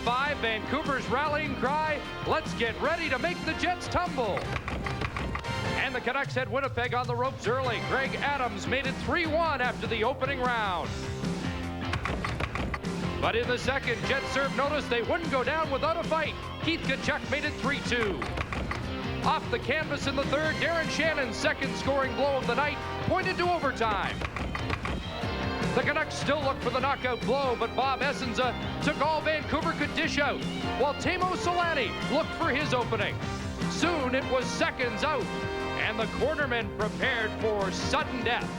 5, Vancouver's rallying cry, let's get ready to make the Jets tumble. And the Canucks had Winnipeg on the ropes early. Greg Adams made it 3-1 after the opening round. But in the second, Jets served notice they wouldn't go down without a fight. Keith Tkachuk made it 3-2. Off the canvas in the third, Darren Shannon's second scoring blow of the night pointed to overtime. The Canucks still look for the knockout blow, but Bob Essensa took all Vancouver could dish out, while Teemu Selanne looked for his opening. Soon it was seconds out, and the cornerman prepared for sudden death.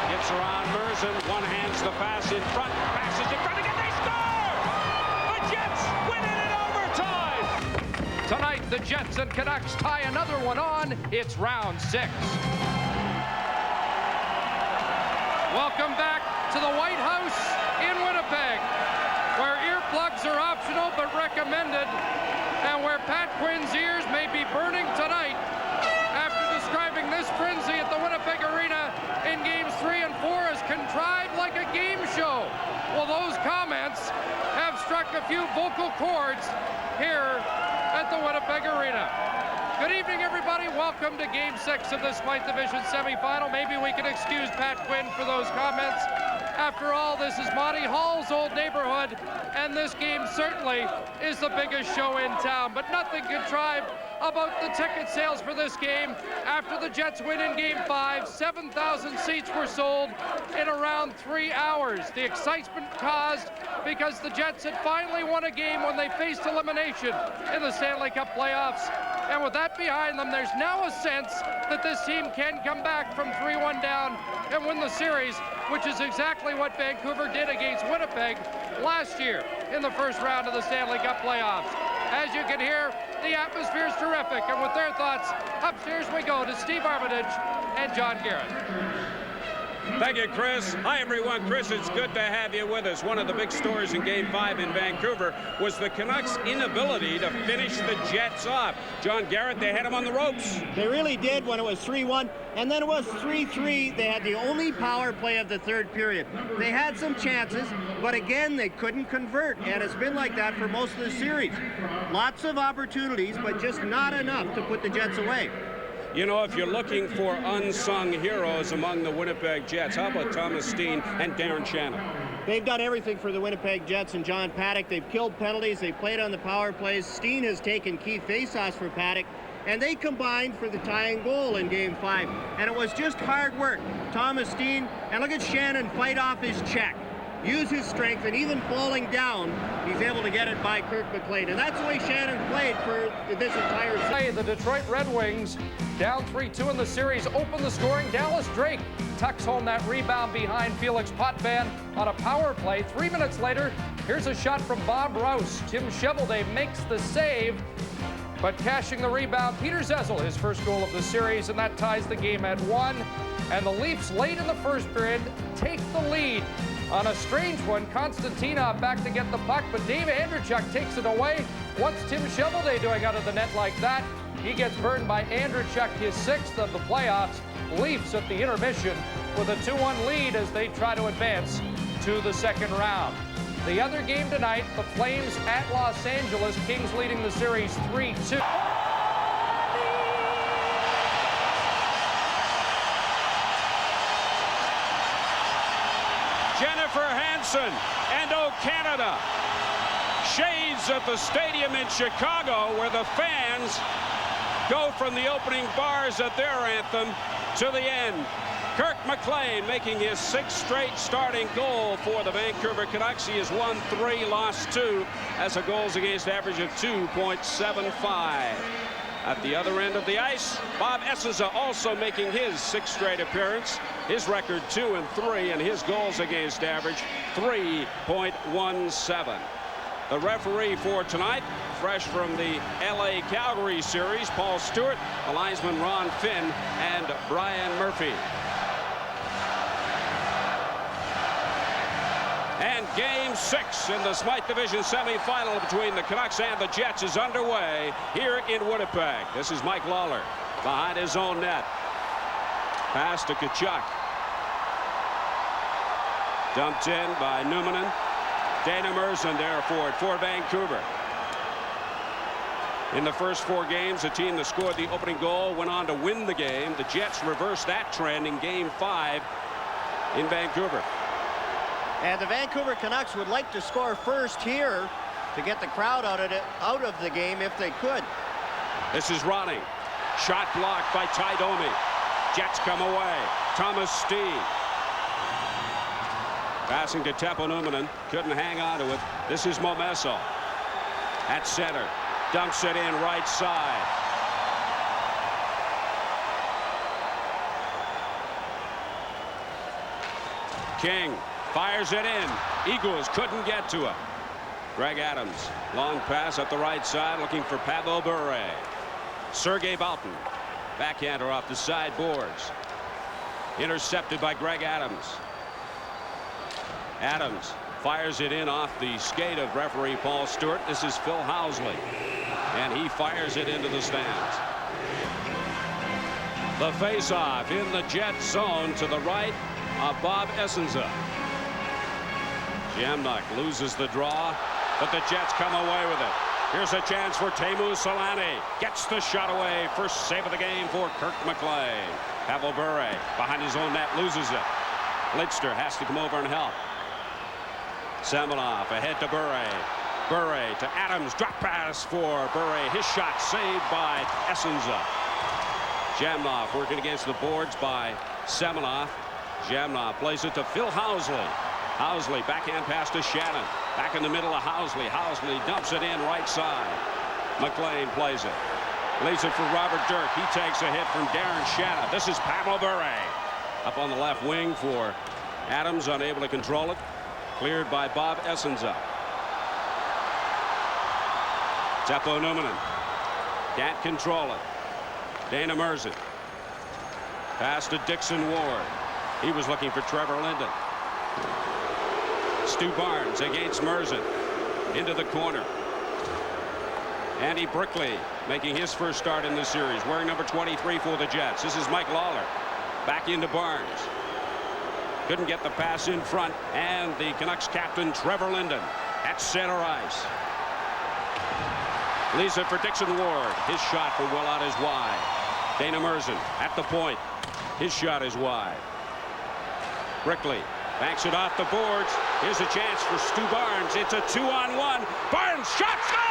Gets around Merzen, one hands the pass in front, passes in front again, they score! The Jets win it in overtime! Tonight, the Jets and Canucks tie another one on. It's round 6. Welcome back to the White House in Winnipeg, where earplugs are optional but recommended, and where Pat Quinn's ears may be burning tonight after describing this frenzy at the Winnipeg Arena in games 3 and 4 as contrived like a game show. Well, those comments have struck a few vocal chords here at the Winnipeg Arena. Good evening, everybody. Welcome to Game 6 of the Smythe Division semifinal. Maybe we can excuse Pat Quinn for those comments. After all, this is Monty Hall's old neighborhood, and this game certainly is the biggest show in town. But nothing contrived about the ticket sales for this game. After the Jets win in Game 5, 7,000 seats were sold in around 3 hours. The excitement caused because the Jets had finally won a game when they faced elimination in the Stanley Cup playoffs. And with that behind them, there's now a sense that this team can come back from 3-1 down and win the series, which is exactly what Vancouver did against Winnipeg last year in the first round of the Stanley Cup playoffs. As you can hear, the atmosphere is terrific, and with their thoughts, upstairs we go to Steve Armitage and John Garrett. Thank you, Chris. Hi, everyone. Chris, it's good to have you with us. One of the big stories in Game 5 in Vancouver was the Canucks' inability to finish the Jets off. John Garrett, they had them on the ropes. They really did when it was 3-1, and then it was 3-3. They had the only power play of the third period. They had some chances, but again, they couldn't convert, and it's been like that for most of the series. Lots of opportunities, but just not enough to put the Jets away. You know, if you're looking for unsung heroes among the Winnipeg Jets, how about Thomas Steen and Darren Shannon? They've done everything for the Winnipeg Jets and John Paddock. They've killed penalties. They've played on the power plays. Steen has taken key faceoffs for Paddock, and they combined for the tying goal in Game 5. And it was just hard work. Thomas Steen, and look at Shannon fight off his check, use his strength, and even falling down, he's able to get it by Kirk McLean. And that's the way Shannon played for this entire season. The Detroit Red Wings, down 3-2 in the series, open the scoring. Dallas Drake tucks home that rebound behind Felix Potvin on a power play. 3 minutes later, here's a shot from Bob Rouse. Tim Cheveldae makes the save, but cashing the rebound, Peter Zezel, his first goal of the series, and that ties the game at 1. And the Leafs, late in the first period, take the lead. On a strange one, Konstantinov back to get the puck, but Dave Andreychuk takes it away. What's Tim Cheveldae doing out of the net like that? He gets burned by Andreychuk, his 6th of the playoffs. Leafs at the intermission with a 2-1 lead as they try to advance to the second round. The other game tonight, the Flames at Los Angeles, Kings leading the series 3-2. Jennifer Hansen and O Canada. Shades at the stadium in Chicago where the fans go from the opening bars at their anthem to the end. Kirk McLean making his 6th straight starting goal for the Vancouver Canucks. He has won 3, lost 2, as a goals against average of 2.75. At the other end of the ice, Bob Essensa also making his 6th straight appearance. His record 2-3, and his goals against average 3.17. The referee for tonight, fresh from the LA Calgary series, Paul Stewart, the linesman Ron Finn, and Brian Murphy. And Game 6 in the Smythe Division semifinal between the Canucks and the Jets is underway here in Winnipeg. This is Mike Lawler behind his own net. Pass to Tkachuk. Dumped in by Numminen. Dana Merson there for Vancouver. In the first 4 games, the team that scored the opening goal went on to win the game. The Jets reversed that trend in Game 5 in Vancouver. And the Vancouver Canucks would like to score first here to get the crowd out of the game if they could. This is Ronning. Shot blocked by Ty Domi. Jets come away. Thomas Stee. Passing to Teppo Numminen. Couldn't hang on to it. This is Momesso. At center. Dumps it in right side. King fires it in. Eagles couldn't get to it. Greg Adams. Long pass up the right side looking for Pavel Bure. Sergei Baltin. Backhander off the side boards. Intercepted by Greg Adams. Adams fires it in off the skate of referee Paul Stewart. This is Phil Housley. And he fires it into the stands. The face-off in the Jet zone to the right of Bob Essenza. Jamnik loses the draw, but the Jets come away with it. Here's a chance for Teemu Selanne. Gets the shot away. First save of the game for Kirk McLean. Pavel Bure behind his own net loses it. Lidster has to come over and help. Semenoff ahead to Bure. Bure to Adams. Drop pass for Bure. His shot saved by Essenza. Jamnoff working against the boards by Semenoff. Jamnoff plays it to Phil Housley. Housley backhand pass to Shannon. Back in the middle of Housley. Housley dumps it in right side. McLean plays it. Leaves it for Robert Dirk. He takes a hit from Darren Shannon. This is Pavel Bure. Up on the left wing for Adams, unable to control it. Cleared by Bob Essenza. Teppo Numminen. Can't control it. Dana Merson. Pass to Dixon Ward. He was looking for Trevor Linden. Stu Barnes against Merson. Into the corner. Andy Brickley making his first start in this series. Wearing number 23 for the Jets. This is Mike Lawler. Back into Barnes. Couldn't get the pass in front. And the Canucks captain Trevor Linden at center ice. Leaves it for Dixon Ward. His shot for well out is wide. Dana Merson at the point. His shot is wide. Brickley banks it off the boards. Here's a chance for Stu Barnes. It's a 2-on-1. Barnes shot, score!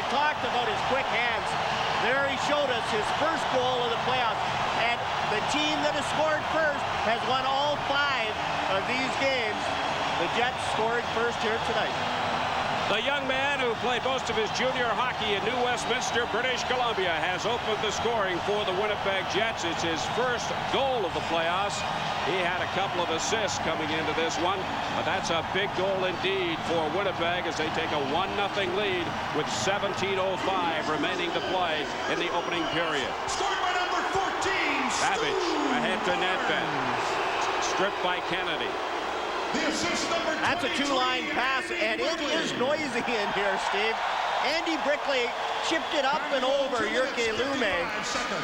Talked about his quick hands. There he showed us his first goal of the playoffs. And the team that has scored first has won all 5 of these games. The Jets scored first here tonight. The young man who played most of his junior hockey in New Westminster, British Columbia, has opened the scoring for the Winnipeg Jets. It's his first goal of the playoffs. He had a couple of assists coming into this one, but that's a big goal indeed for Winnipeg as they take a 1-0 lead with 17:05 remaining to play in the opening period. Scored by number 14. Babbage ahead to Nedved. Stripped by Kennedy. That's a 2-line pass, and it is noisy in here, Steve. Andy Brickley chipped it up and over Jyrki Lumme,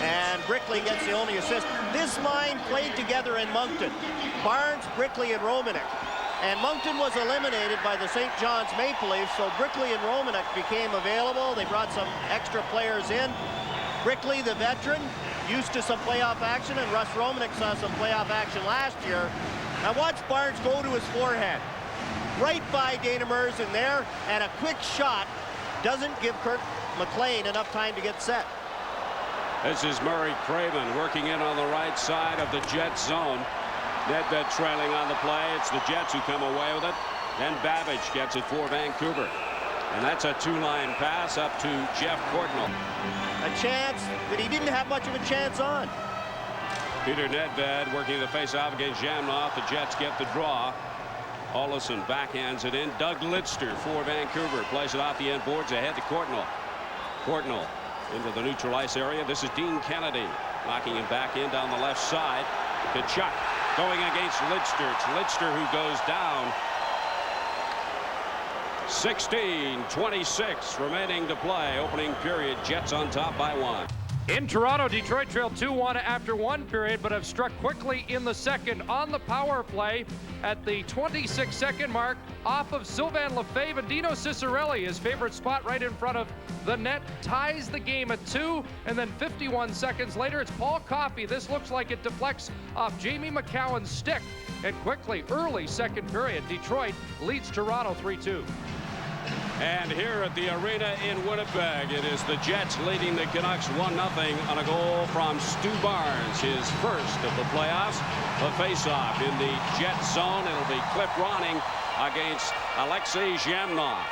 and Brickley gets the only assist. This line played together in Moncton. Barnes, Brickley, and Romanek. And Moncton was eliminated by the St. John's Maple Leafs, so Brickley and Romanek became available. They brought some extra players in. Brickley, the veteran, used to some playoff action, and Russ Romanek saw some playoff action last year. Now watch Barnes go to his forehand. Right by Dana Merson there, and a quick shot doesn't give Kirk McLean enough time to get set. This is Murray Craven working in on the right side of the Jets zone. Nedved trailing on the play. It's the Jets who come away with it. Then Babbage gets it for Vancouver. And that's a 2-line pass up to Jeff Courtnall. A chance that he didn't have much of a chance on. Peter Nedved working the face-off against Jamnoff. The Jets get the draw. Olofsson backhands it in. Doug Lidster for Vancouver plays it off the end boards ahead to Courtnall. Courtnall into the neutral ice area. This is Dean Kennedy knocking him back in down the left side. Kachuk going against Lidster. It's Lidster who goes down. 16:26 remaining to play. Opening period. Jets on top by 1. In Toronto, Detroit trailed 2-1 after one period, but have struck quickly in the second on the power play at the 26-second mark off of Sylvain Lefebvre, and Dino Ciccarelli, his favorite spot right in front of the net, ties the game at 2, and then 51 seconds later, it's Paul Coffey. This looks like it deflects off Jamie McCowan's stick, and quickly, early second period, Detroit leads Toronto 3-2. And here at the arena in Winnipeg, it is the Jets leading the Canucks 1-0 on a goal from Stu Barnes, his first of the playoffs. The faceoff in the Jet zone. It'll be Cliff Ronning against Alexei Zhamnov.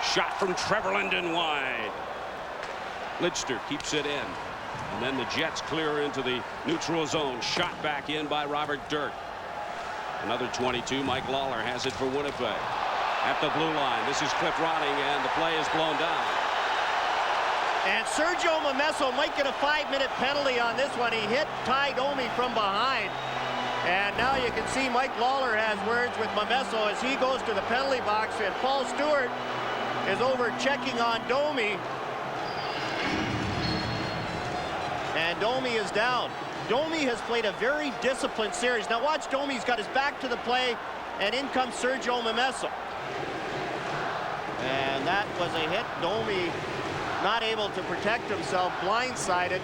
Shot from Trevor Linden wide. Lidster keeps it in. And then the Jets clear into the neutral zone. Shot back in by Robert Dirk. Another 22. Mike Lawler has it for Winnipeg. At the blue line, this is Cliff Ronning, and the play is blown down. And Sergio Momesso might get a 5-minute penalty on this one. He hit Ty Domi from behind. And now you can see Mike Lawler has words with Momesso as he goes to the penalty box, and Paul Stewart is over checking on Domi. And Domi is down. Domi has played a very disciplined series. Now watch Domi, he's got his back to the play, and in comes Sergio Momesso. And that was a hit. Domi not able to protect himself, blindsided.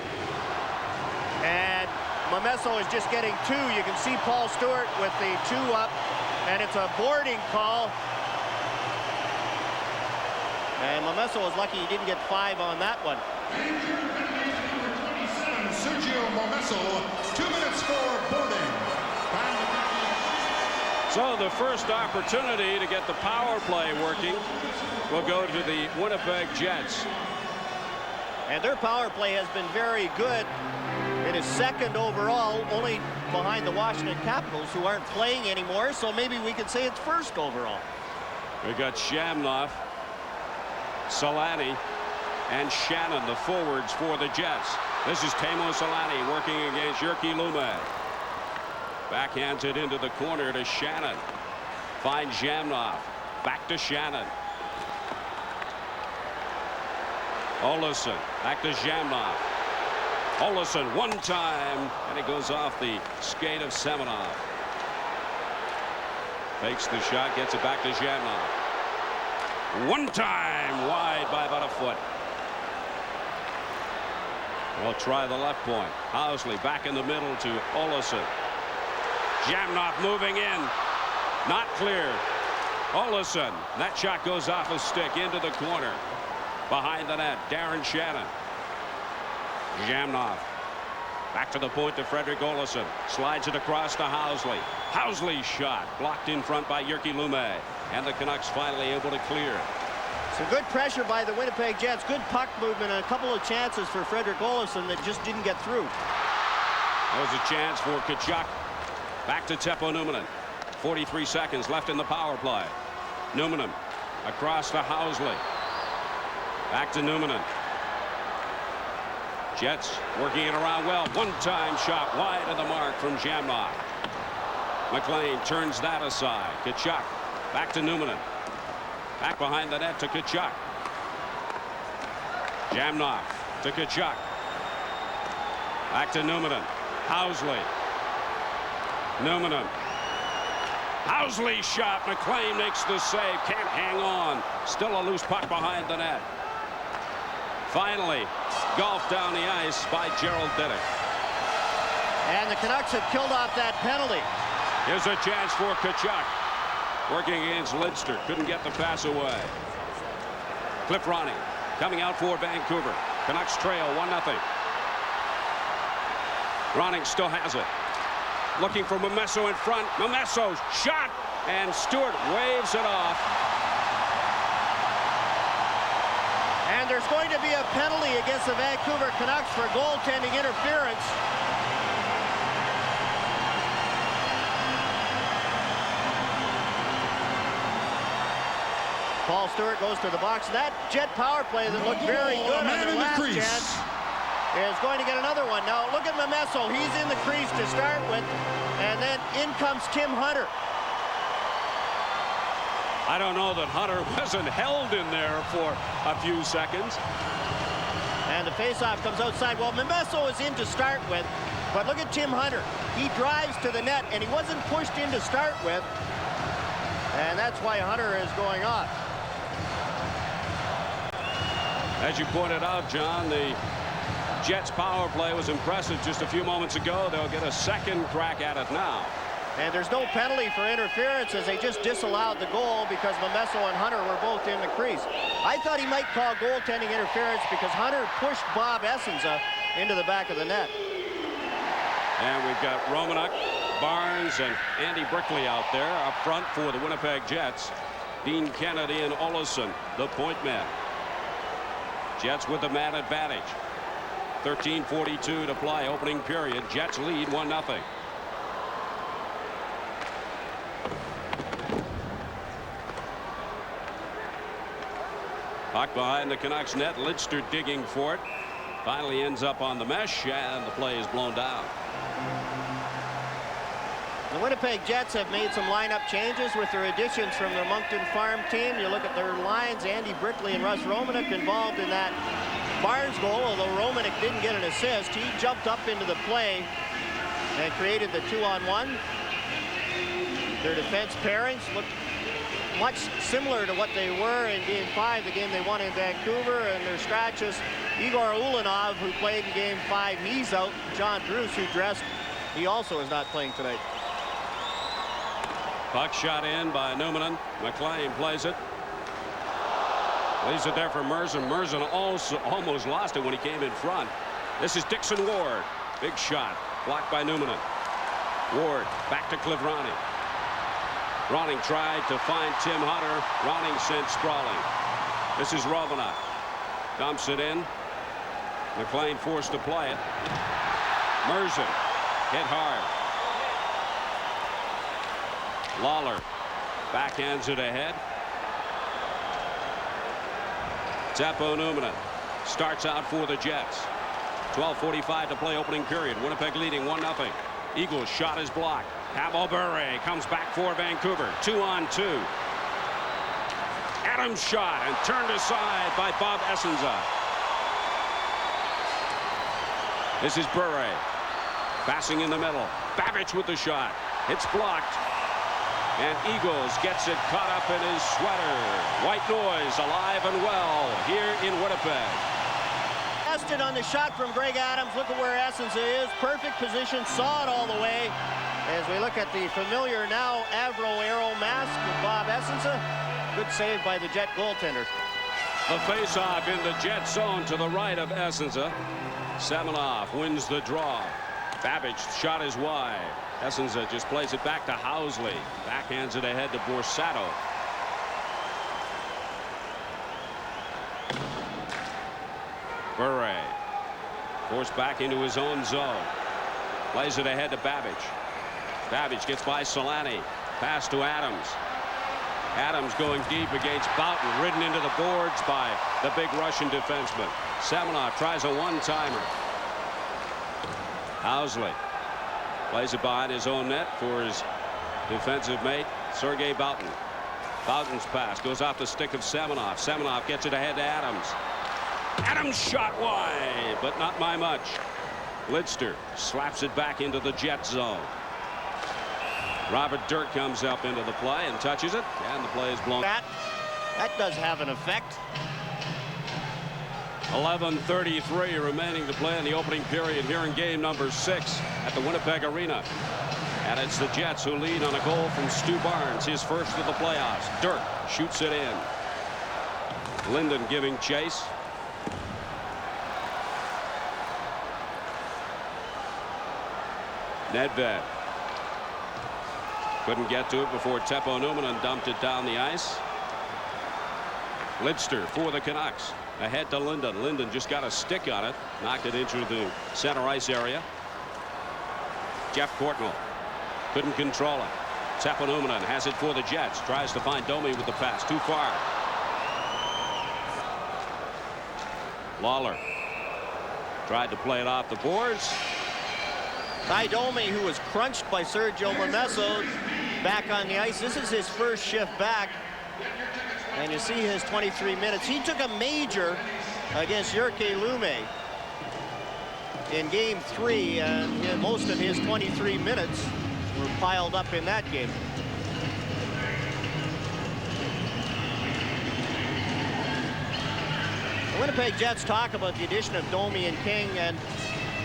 And Momesso is just getting 2. You can see Paul Stewart with the 2 up, and it's a boarding call. And Momesso was lucky he didn't get 5 on that one. Sergio Momesso, 2 minutes for boarding. So the first opportunity to get the power play working will go to the Winnipeg Jets. And their power play has been very good. It is second overall, only behind the Washington Capitals, who aren't playing anymore, so maybe we could say it's first overall. We got Zhamnov, Selanne, and Shannon, the forwards for the Jets. This is Teemu Selanne working against Jyrki Lume. Backhands it into the corner to Shannon. Finds Zhamnov. Back to Shannon. Olofsson. Back to Zhamnov. Olofsson one time, and it goes off the skate of Semenov. Fakes the shot, gets it back to Zhamnov. One time, wide by about a foot. We'll try the left point. Housley back in the middle to Olofsson. Zhamnov moving in. Not clear. Olofsson. That shot goes off a stick into the corner. Behind the net, Darren Shannon. Zhamnov. Back to the point to Frederick Olofsson. Slides it across to Housley. Housley's shot blocked in front by Jyrki Lume. And the Canucks finally able to clear. Some good pressure by the Winnipeg Jets. Good puck movement and a couple of chances for Frederick Olofsson that just didn't get through. There's a chance for Kachuk. Back to Teppo Numminen. 43 seconds left in the power play. Numminen across to Housley. Back to Numminen. Jets working it around well. One-time shot wide of the mark from Zhamnov. McLean turns that aside. Kachuk back to Numminen. Back behind the net to Kachuk. Zhamnov to Kachuk. Back to Numminen. Housley. Numminen. Housley's shot. McLean makes the save. Can't hang on. Still a loose puck behind the net. Finally, golfed down the ice by Gerald Diddick. And the Canucks have killed off that penalty. Here's a chance for Kachuk. Working against Lidster. Couldn't get the pass away. Cliff Ronning coming out for Vancouver. Canucks trail 1-0. Ronning still has it. Looking for Momesso in front. Momesso shot, and Stewart waves it off. And there's going to be a penalty against the Vancouver Canucks for goaltending interference. Paul Stewart goes to the box. That Jet power play that looked very good on their last chance is going to get another one. Now look at Memesso. He's in the crease to start with, and then in comes Tim Hunter. I don't know that Hunter wasn't held in there for a few seconds. And the faceoff comes outside. Well, Memesso is in to start with, but look at Tim Hunter. He drives to the net, and he wasn't pushed in to start with, and that's why Hunter is going off. As you pointed out, John, the Jets power play was impressive just a few moments ago. They'll get a second crack at it now. And there's no penalty for interference, as they just disallowed the goal because Memesso and Hunter were both in the crease. I thought he might call goaltending interference because Hunter pushed Bob Essenza into the back of the net. And we've got Romanuk, Barnes, and Andy Brickley out there up front for the Winnipeg Jets. Dean Kennedy and Olofsson, the point men. Jets with the man advantage. 13:42 to play, opening period. Jets lead 1-0. Puck behind the Canucks net. Lidster digging for it. Finally ends up on the mesh, and the play is blown down. The Winnipeg Jets have made some lineup changes with their additions from their Moncton Farm team. You look at their lines, Andy Brickley and Russ Romanuk involved in that Barnes goal, although Romanuk didn't get an assist. He jumped up into the play and created the 2-on-1. Their defense pairings look much similar to what they were in Game 5, the game they won in Vancouver, and their scratches. Igor Ulanov, who played in Game 5, he's out. John Bruce, who dressed, he also is not playing tonight. Puck shot in by Numminen. McLean plays it. Leaves it there for Merzen. Merzen also almost lost it when he came in front. This is Dixon Ward. Big shot. Blocked by Numminen. Ward back to Cliff Ronning. Ronning tried to find Tim Hunter. Ronning sent sprawling. This is Romanuk. Dumps it in. McLean forced to play it. Merzen hit hard. Lawler backhands it ahead. Teppo Numminen starts out for the Jets. 12:45 to play, opening period. Winnipeg leading 1-0. Eagles shot is blocked. Pavel Bure comes back for Vancouver. 2-on-2. Adams shot and turned aside by Bob Essenza. This is Bure. Passing in the middle. Babbage with the shot. It's blocked. And Eagles gets it caught up in his sweater. White noise alive and well here in Winnipeg. Tested on the shot from Greg Adams. Look at where Essenza is. Perfect position. Saw it all the way. As we look at the familiar now Avro Aero mask with Bob Essenza. Good save by the Jet goaltender. The face-off in the Jet zone to the right of Essenza. Semenov wins the draw. Babbage shot is wide. Essenza just plays it back to Housley. Backhands it ahead to Borsato. Bure forced back into his own zone. Plays it ahead to Babbage. Babbage gets by Selanne. Pass to Adams. Adams going deep against Boughton. Ridden into the boards by the big Russian defenseman. Semenov tries a one-timer. Housley plays it behind his own net for his defensive mate, Sergei Boughton. Boughton's pass goes off the stick of Semenov. Semenov gets it ahead to Adams. Adams shot wide, but not by much. Lidster slaps it back into the Jet zone. Robert Dirk comes up into the play and touches it, and the play is blown. That does have an effect. 11:33 remaining to play in the opening period here in game number 6 at the Winnipeg Arena. And it's the Jets who lead on a goal from Stu Barnes, his first of the playoffs. Dirk shoots it in. Linden giving chase. Nedved couldn't get to it before Teppo Numminen dumped it down the ice. Lidster for the Canucks. Ahead to Linden. Linden just got a stick on it. Knocked it into the center ice area. Jeff Courtnall couldn't control it. Teppo Numminen has it for the Jets. Tries to find Domi with the pass. Too far. Lawler tried to play it off the boards. Ty Domi, who was crunched by Sergio Momesso, back on the ice. This is his first shift back. And you see his 23 minutes. He took a major against Jyrki Lumme in game 3, and most of his 23 minutes were piled up in that game. The Winnipeg Jets talk about the addition of Domi and King, and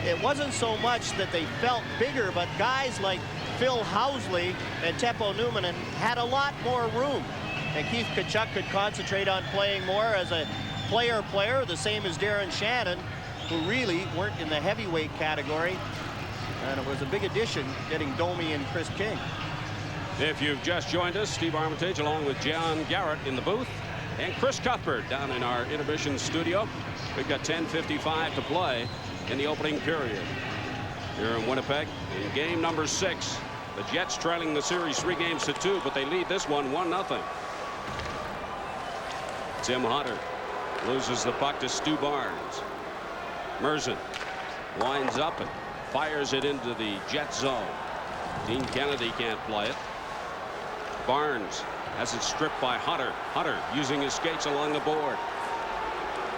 it wasn't so much that they felt bigger, but guys like Phil Housley and Teppo Numminen had a lot more room. And Keith Tkachuk could concentrate on playing more as a player, the same as Darren Shannon, who really weren't in the heavyweight category. And it was a big addition getting Domi and Chris King. If you've just joined us, Steve Armitage along with John Garrett in the booth and Chris Cuthbert down in our intermission studio. We've got 10:55 to play in the opening period here in Winnipeg in game number 6. The Jets trailing the series 3-2, but they lead this one 1-0. Tim Hunter loses the puck to Stu Barnes. Merzen winds up and fires it into the Jet zone. Dean Kennedy can't play it. Barnes has it stripped by Hunter. Hunter using his skates along the board.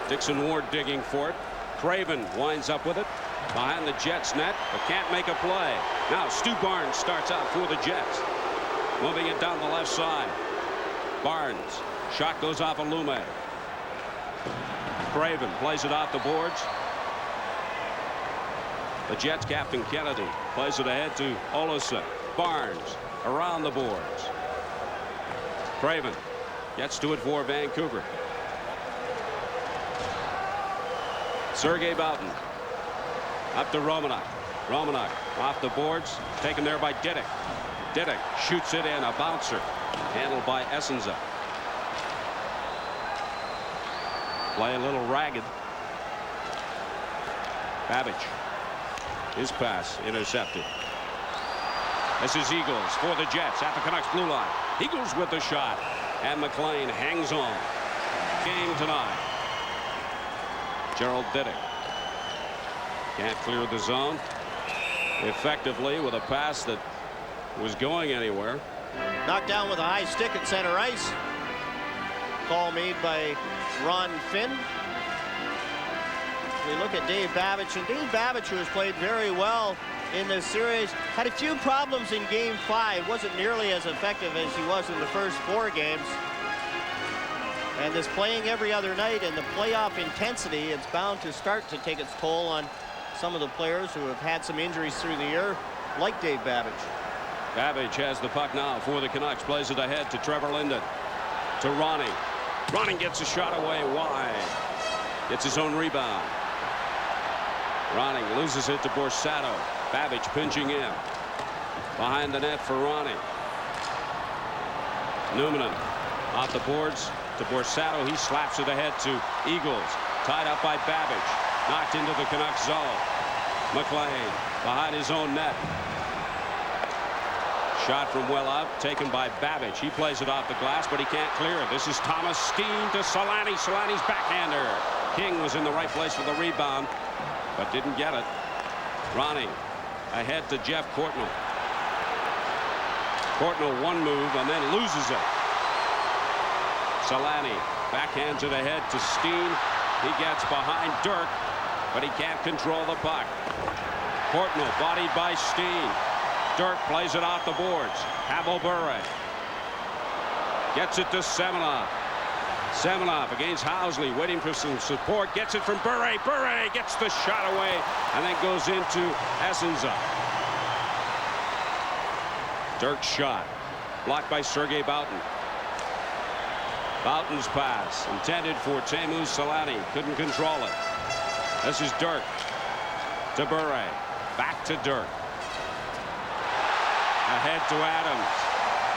Dixon Ward digging for it. Craven winds up with it behind the Jets net, but can't make a play. Now Stu Barnes starts out for the Jets, moving it down the left side. Barnes, shot goes off of Lumme. Craven plays it off the boards. The Jets captain Kennedy plays it ahead to Olesen. Barnes around the boards. Craven gets to it for Vancouver. Sergei Boughton up to Romanuk. Romanuk off the boards, taken there by Didick. Didick shoots it in, a bouncer handled by Essenza. Play a little ragged. Babbage, his pass intercepted. This is Eagles for the Jets at the Canucks blue line. Eagles with the shot, and McLean hangs on. Game tonight. Gerald Didick can't clear the zone effectively with a pass that was going anywhere. Knocked down with a high stick at center ice. Call made by Ron Finn. We look at Dave Babbage, and Dave Babbage, who has played very well in this series, had a few problems in game 5. Wasn't nearly as effective as he was in the first 4 games. And this playing every other night and the playoff intensity, it's bound to start to take its toll on some of the players who have had some injuries through the year, like Dave Babbage. Babbage has the puck now for the Canucks. Plays it ahead to Trevor Linden. To Ronning. Ronning gets a shot away wide. Gets his own rebound. Ronning loses it to Borsato. Babbage pinching in. Behind the net for Ronning. Numminen off the boards to Borsato. He slaps it ahead to Eagles. Tied up by Babbage. Knocked into the Canucks zone. McLean behind his own net. Shot from well out, taken by Babbage. He plays it off the glass, but he can't clear it. This is Thomas Steen to Selanne. Solanne's backhander. King was in the right place for the rebound, but didn't get it. Ronning ahead to Jeff Courtnall. Courtnall one move and then loses it. Selanne backhands it ahead to Steen. He gets behind Dirk, but he can't control the puck. Courtnall bodied by Steen. Dirk plays it off the boards. Pavel Bure gets it to Semenov. Semenov against Housley, waiting for some support. Gets it from Bure. Bure gets the shot away and then goes into Essenza. Dirk's shot blocked by Sergei Boughton. Boughton's pass intended for Teemu Selanne. Couldn't control it. This is Dirk to Bure. Back to Dirk. Ahead to Adams.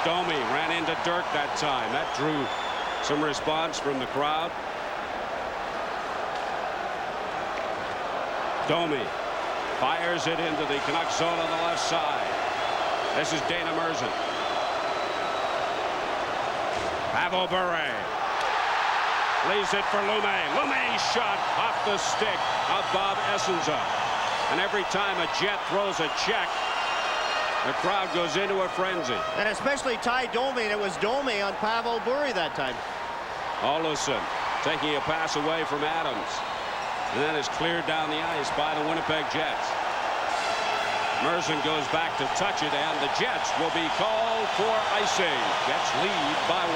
Domi ran into Dirk that time. That drew some response from the crowd. Domi fires it into the Canucks zone on the left side. This is Dana Merzen. Pavel Bure leaves it for Lume. Lume's shot off the stick of Bob Essensa. And every time a Jet throws a check, the crowd goes into a frenzy. And especially Ty Domi, and it was Domi on Pavel Bure that time. Olofsson taking a pass away from Adams. And then is cleared down the ice by the Winnipeg Jets. Merzen goes back to touch it, and the Jets will be called for icing. Jets lead by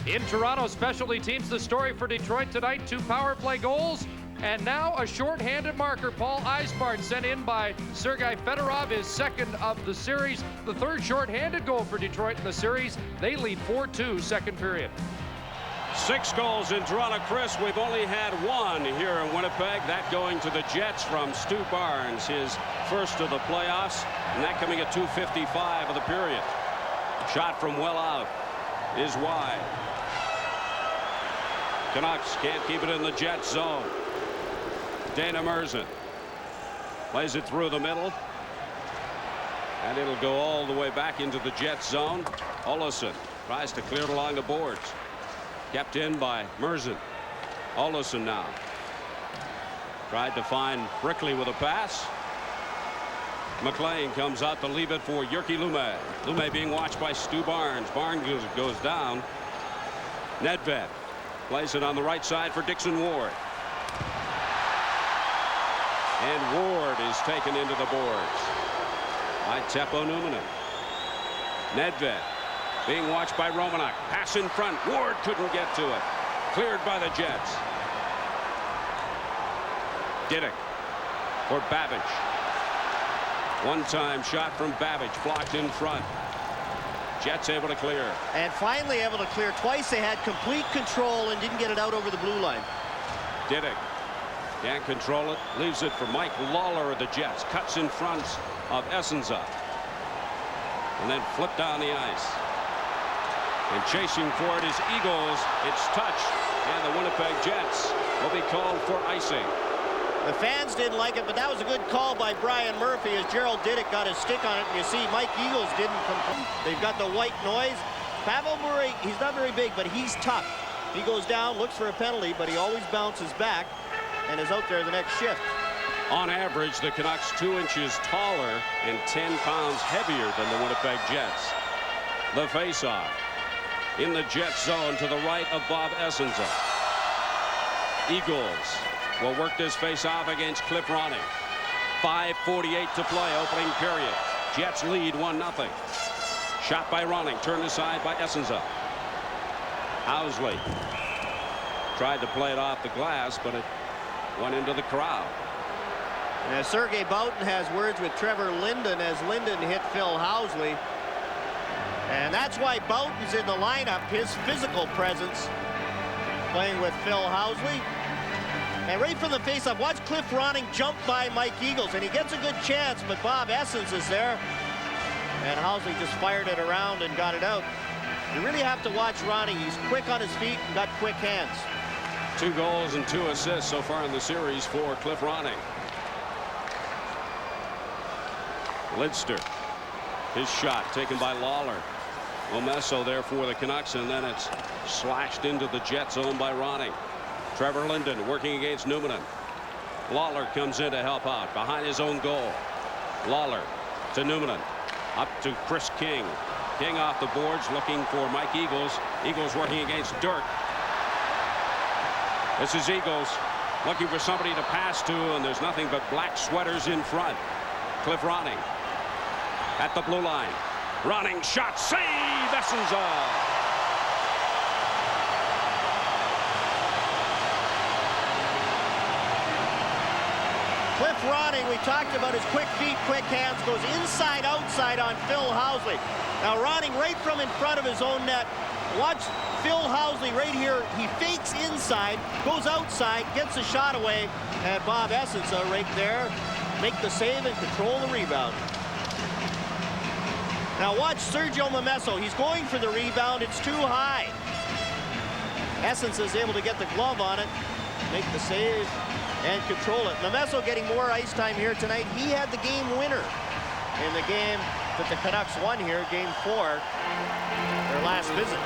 1. In Toronto, specialty teams, the story for Detroit tonight, 2 power play goals. And now a short-handed marker, Paul Eisbart, sent in by Sergei Fedorov, his second of the series. The third short-handed goal for Detroit in the series. They lead 4-2 second period. 6 goals in Toronto. Chris, we've only had 1 here in Winnipeg. That going to the Jets from Stu Barnes, his first of the playoffs. And that coming at 2:55 of the period. Shot from well out is wide. Canucks can't keep it in the Jets zone. Dana Merzen plays it through the middle. And it'll go all the way back into the Jets zone. Olofsson tries to clear it along the boards. Kept in by Merzen. Olofsson now. Tried to find Brickley with a pass. McLean comes out to leave it for Jyrki Lume. Lume being watched by Stu Barnes. Barnes goes down. Nedved plays it on the right side for Dixon Ward. And Ward is taken into the boards by Teppo Numminen. Nedved being watched by Romanuk. Pass in front. Ward couldn't get to it. Cleared by the Jets. Diddick for Babbage. One-time shot from Babbage, blocked in front. Jets able to clear. And finally able to clear. Twice they had complete control and didn't get it out over the blue line. Diddick can't control it. Leaves it for Mike Lawler of the Jets. Cuts in front of Essensa. And then flipped down the ice. And chasing for it is Eagles. It's touched. And the Winnipeg Jets will be called for icing. The fans didn't like it, but that was a good call by Brian Murphy as Gerald Diddick got his stick on it. And you see Mike Eagles didn't come. They've got the white noise. Pavel Bure, he's not very big, but he's tough. He goes down, looks for a penalty, but he always bounces back and is out there the next shift. On average, the Canucks 2 inches taller and 10 pounds heavier than the Winnipeg Jets. The faceoff in the Jets zone to the right of Bob Essensa. Eagles will work this face-off against Cliff Ronning. 5:48 to play, opening period. Jets lead 1-0. Shot by Ronning, turned aside by Essensa. Housley tried to play it off the glass, but it went into the crowd. Now, Sergei Boughton has words with Trevor Linden as Linden hit Phil Housley. And that's why Boughton's in the lineup, his physical presence, playing with Phil Housley. And right from the faceoff, watch Cliff Ronning jump by Mike Eagles, and he gets a good chance, but Bob Essence is there. And Housley just fired it around and got it out. You really have to watch Ronning. He's quick on his feet and got quick hands. 2 goals and 2 assists so far in the series for Cliff Ronning. Lidster, his shot taken by Lawler. Omesso there for the Canucks, and then it's slashed into the Jet zone by Ronning. Trevor Linden working against Numminen. Lawler comes in to help out behind his own goal. Lawler to Numminen. Up to Chris King. King off the boards looking for Mike Eagles. Eagles working against Dirk. This is Eagles looking for somebody to pass to, and there's nothing but black sweaters in front. Cliff Ronning at the blue line. Ronning shot, save, Essensa. Cliff Ronning, we talked about his quick feet, quick hands, goes inside, outside on Phil Housley. Now Ronning right from in front of his own net. Watch Phil Housley right here. He fakes inside, goes outside, gets a shot away, and Bob Essensa right there make the save and control the rebound. Now watch Sergio Momesso. He's going for the rebound. It's too high. Essensa is able to get the glove on it, make the save, and control it. Momesso getting more ice time here tonight. He had the game winner in the game that the Canucks won here, game 4, their last visit.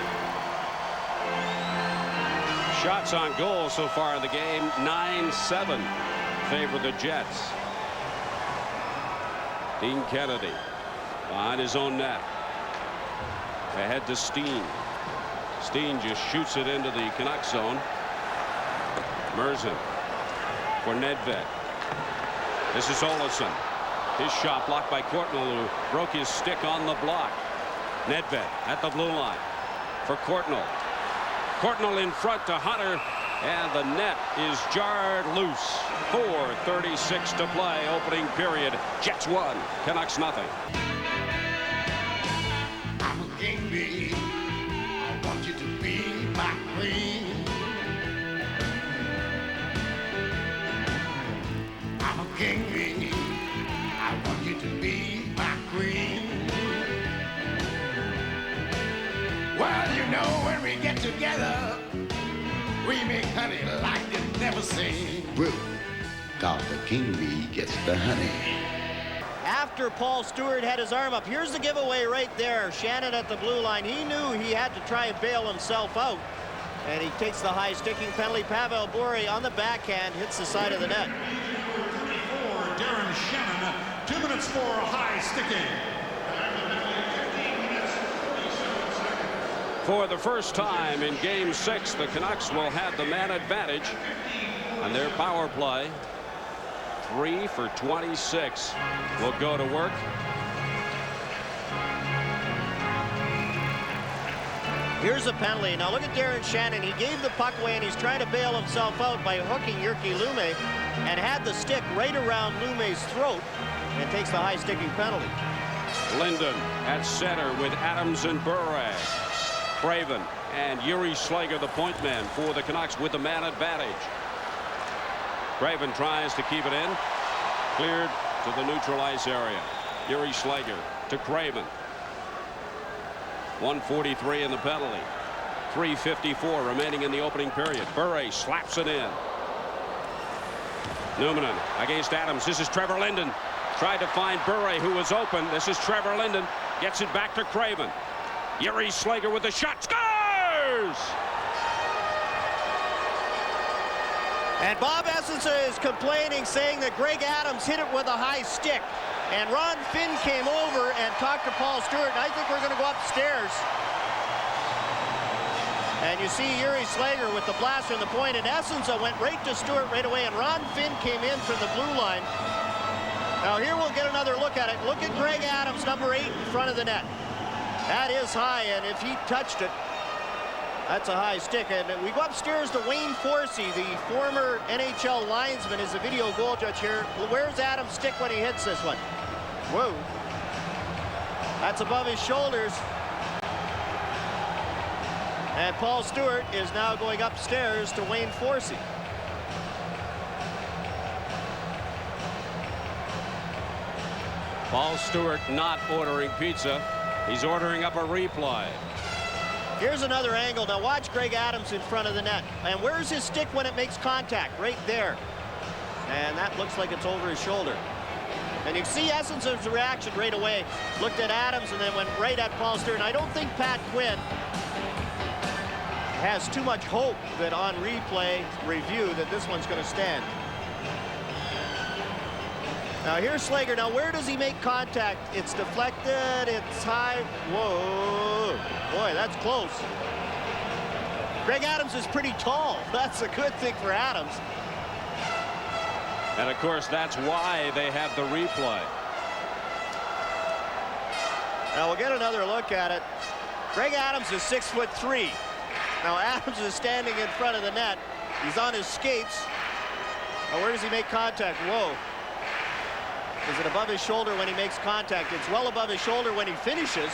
Shots on goal so far in the game, 9-7 favor the Jets. Dean Kennedy behind his own net. Ahead to Steen. Steen just shoots it into the Canucks zone. Merzen for Nedved. This is Olsson. His shot blocked by Courtnall, who broke his stick on the block. Nedved at the blue line for Courtnall. Courtnall in front to Hunter, and the net is jarred loose. 4:36 to play, opening period. Jets 1, Canucks nothing. I'm a king bee. I want you to be my queen. I'm a king bee. I want you to be my queen. Well, you know when we get together, we make honey like you've never seen. Woo, cause the king bee gets the honey. After Paul Stewart had his arm up, here's the giveaway right there. Shannon at the blue line. He knew he had to try and bail himself out, and he takes the high sticking penalty. Pavel Bure on the backhand hits the side of the net. For Darren Shannon, 2 minutes for high sticking. For the first time in game 6, the Canucks will have the man advantage on their power play. 3 for 26 will go to work. Here's a penalty. Now look at Darren Shannon. He gave the puck away, and he's trying to bail himself out by hooking Jyrki Lumme, and had the stick right around Lume's throat, and takes the high sticking penalty. Linden at center with Adams and Bure. Craven and Yuri Slager, the point man for the Canucks, with the man advantage. Craven tries to keep it in. Cleared to the neutral ice area. Yuri Slager to Craven. 1:43 in the penalty. 3:54 remaining in the opening period. Bure slaps it in. Numminen against Adams. This is Trevor Linden. Tried to find Bure, who was open. This is Trevor Linden. Gets it back to Craven. Yuri Slager with the shot. Scores! And Bob Essensa is complaining, saying that Greg Adams hit it with a high stick. And Ron Finn came over and talked to Paul Stewart, and I think we're going to go upstairs. And you see Yuri Slager with the blaster in the point, and Essensa went right to Stewart right away, and Ron Finn came in from the blue line. Now here we'll get another look at it. Look at Greg Adams, number 8, in front of the net. That is high, and if he touched it, that's a high stick. And we go upstairs to Wayne Forsey, the former NHL linesman, is a video goal judge here. Where's Adams' stick when he hits this one? Whoa. That's above his shoulders. And Paul Stewart is now going upstairs to Wayne Forsey. Paul Stewart not ordering pizza. He's ordering up a replay. Here's another angle. Now watch Greg Adams in front of the net. And where's his stick when it makes contact? Right there. And that looks like it's over his shoulder. And you see Essensa's reaction right away. Looked at Adams and then went right at Paul Stewart. And I don't think Pat Quinn has too much hope that on replay review that this one's going to stand. Now here's Slager. Now where does he make contact? It's deflected, it's high. Whoa, boy, that's close. Greg Adams is pretty tall. That's a good thing for Adams. And of course, that's why they have the replay. Now we'll get another look at it. Greg Adams is 6'3". Now Adams is standing in front of the net. He's on his skates. Now where does he make contact? Whoa. Is it above his shoulder when he makes contact? It's well above his shoulder when he finishes,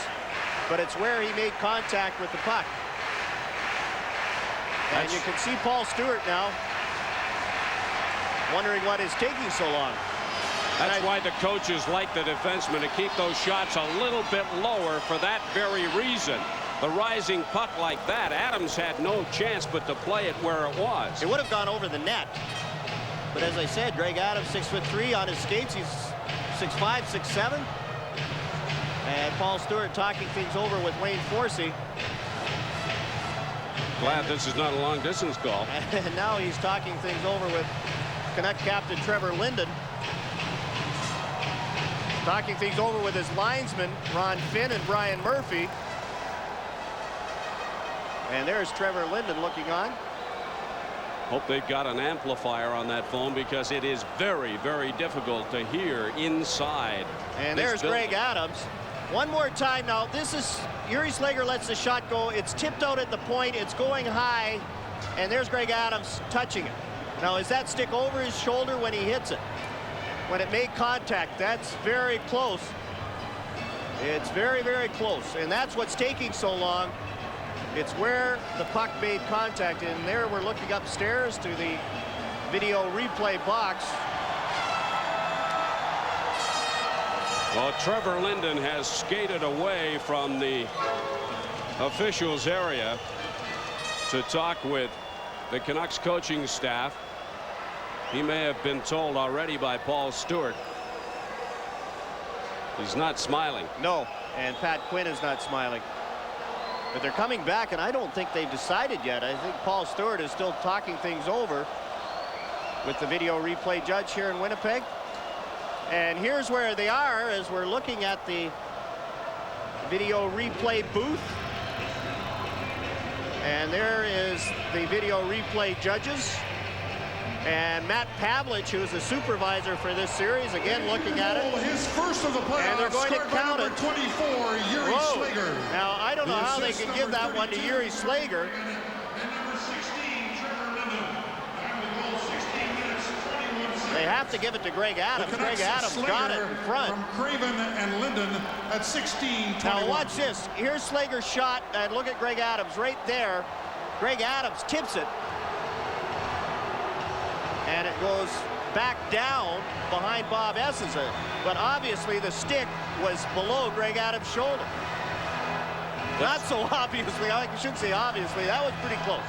but it's where he made contact with the puck. And you can see Paul Stewart now wondering what is taking so long. That's why the coaches like the defenseman to keep those shots a little bit lower for that very reason. The rising puck like that, Adams had no chance but to play it where it was. It would have gone over the net. But as I said, Greg Adams, 6'3" on his skates. He's 6'5", 6'7". And Paul Stewart talking things over with Wayne Forsey. Glad this is not a long distance call. And now he's talking things over with Canuck captain Trevor Linden. Talking things over with his linesmen, Ron Finn and Brian Murphy. And there's Trevor Linden looking on. Hope they've got an amplifier on that phone, because it is very, very difficult to hear inside. And there's Greg Adams. One more time now. This is Yuri Slager lets the shot go. It's tipped out at the point. It's going high. And there's Greg Adams touching it. Now, is that stick over his shoulder when he hits it? When it made contact, that's very close. It's very, very close. And that's what's taking so long. It's where the puck made contact. And there we're looking upstairs to the video replay box. Well, Trevor Linden has skated away from the officials area to talk with the Canucks coaching staff. He may have been told already by Paul Stewart. He's not smiling. No, and Pat Quinn is not smiling. But they're coming back, and I don't think they've decided yet. I think Paul Stewart is still talking things over with the video replay judge here in Winnipeg. And here's where they are as we're looking at the video replay booth. And there is the video replay judges. And Matt Pavlich, who's the supervisor for this series, again looking at it. His first of the playoffs. And they're going to count it. 24, Yuri Slager. Now, I don't know how they can give that one to Yuri Slager. They have to give it to Greg Adams. Greg Adams got it in front. From Craven and Linden at 16-21. Now watch this. Here's Slager's shot, and look at Greg Adams right there. Greg Adams tips it. And it goes back down behind Bob Essens. But obviously the stick was below Greg Adams' shoulder. Not so obviously. I shouldn't say obviously. That was pretty close.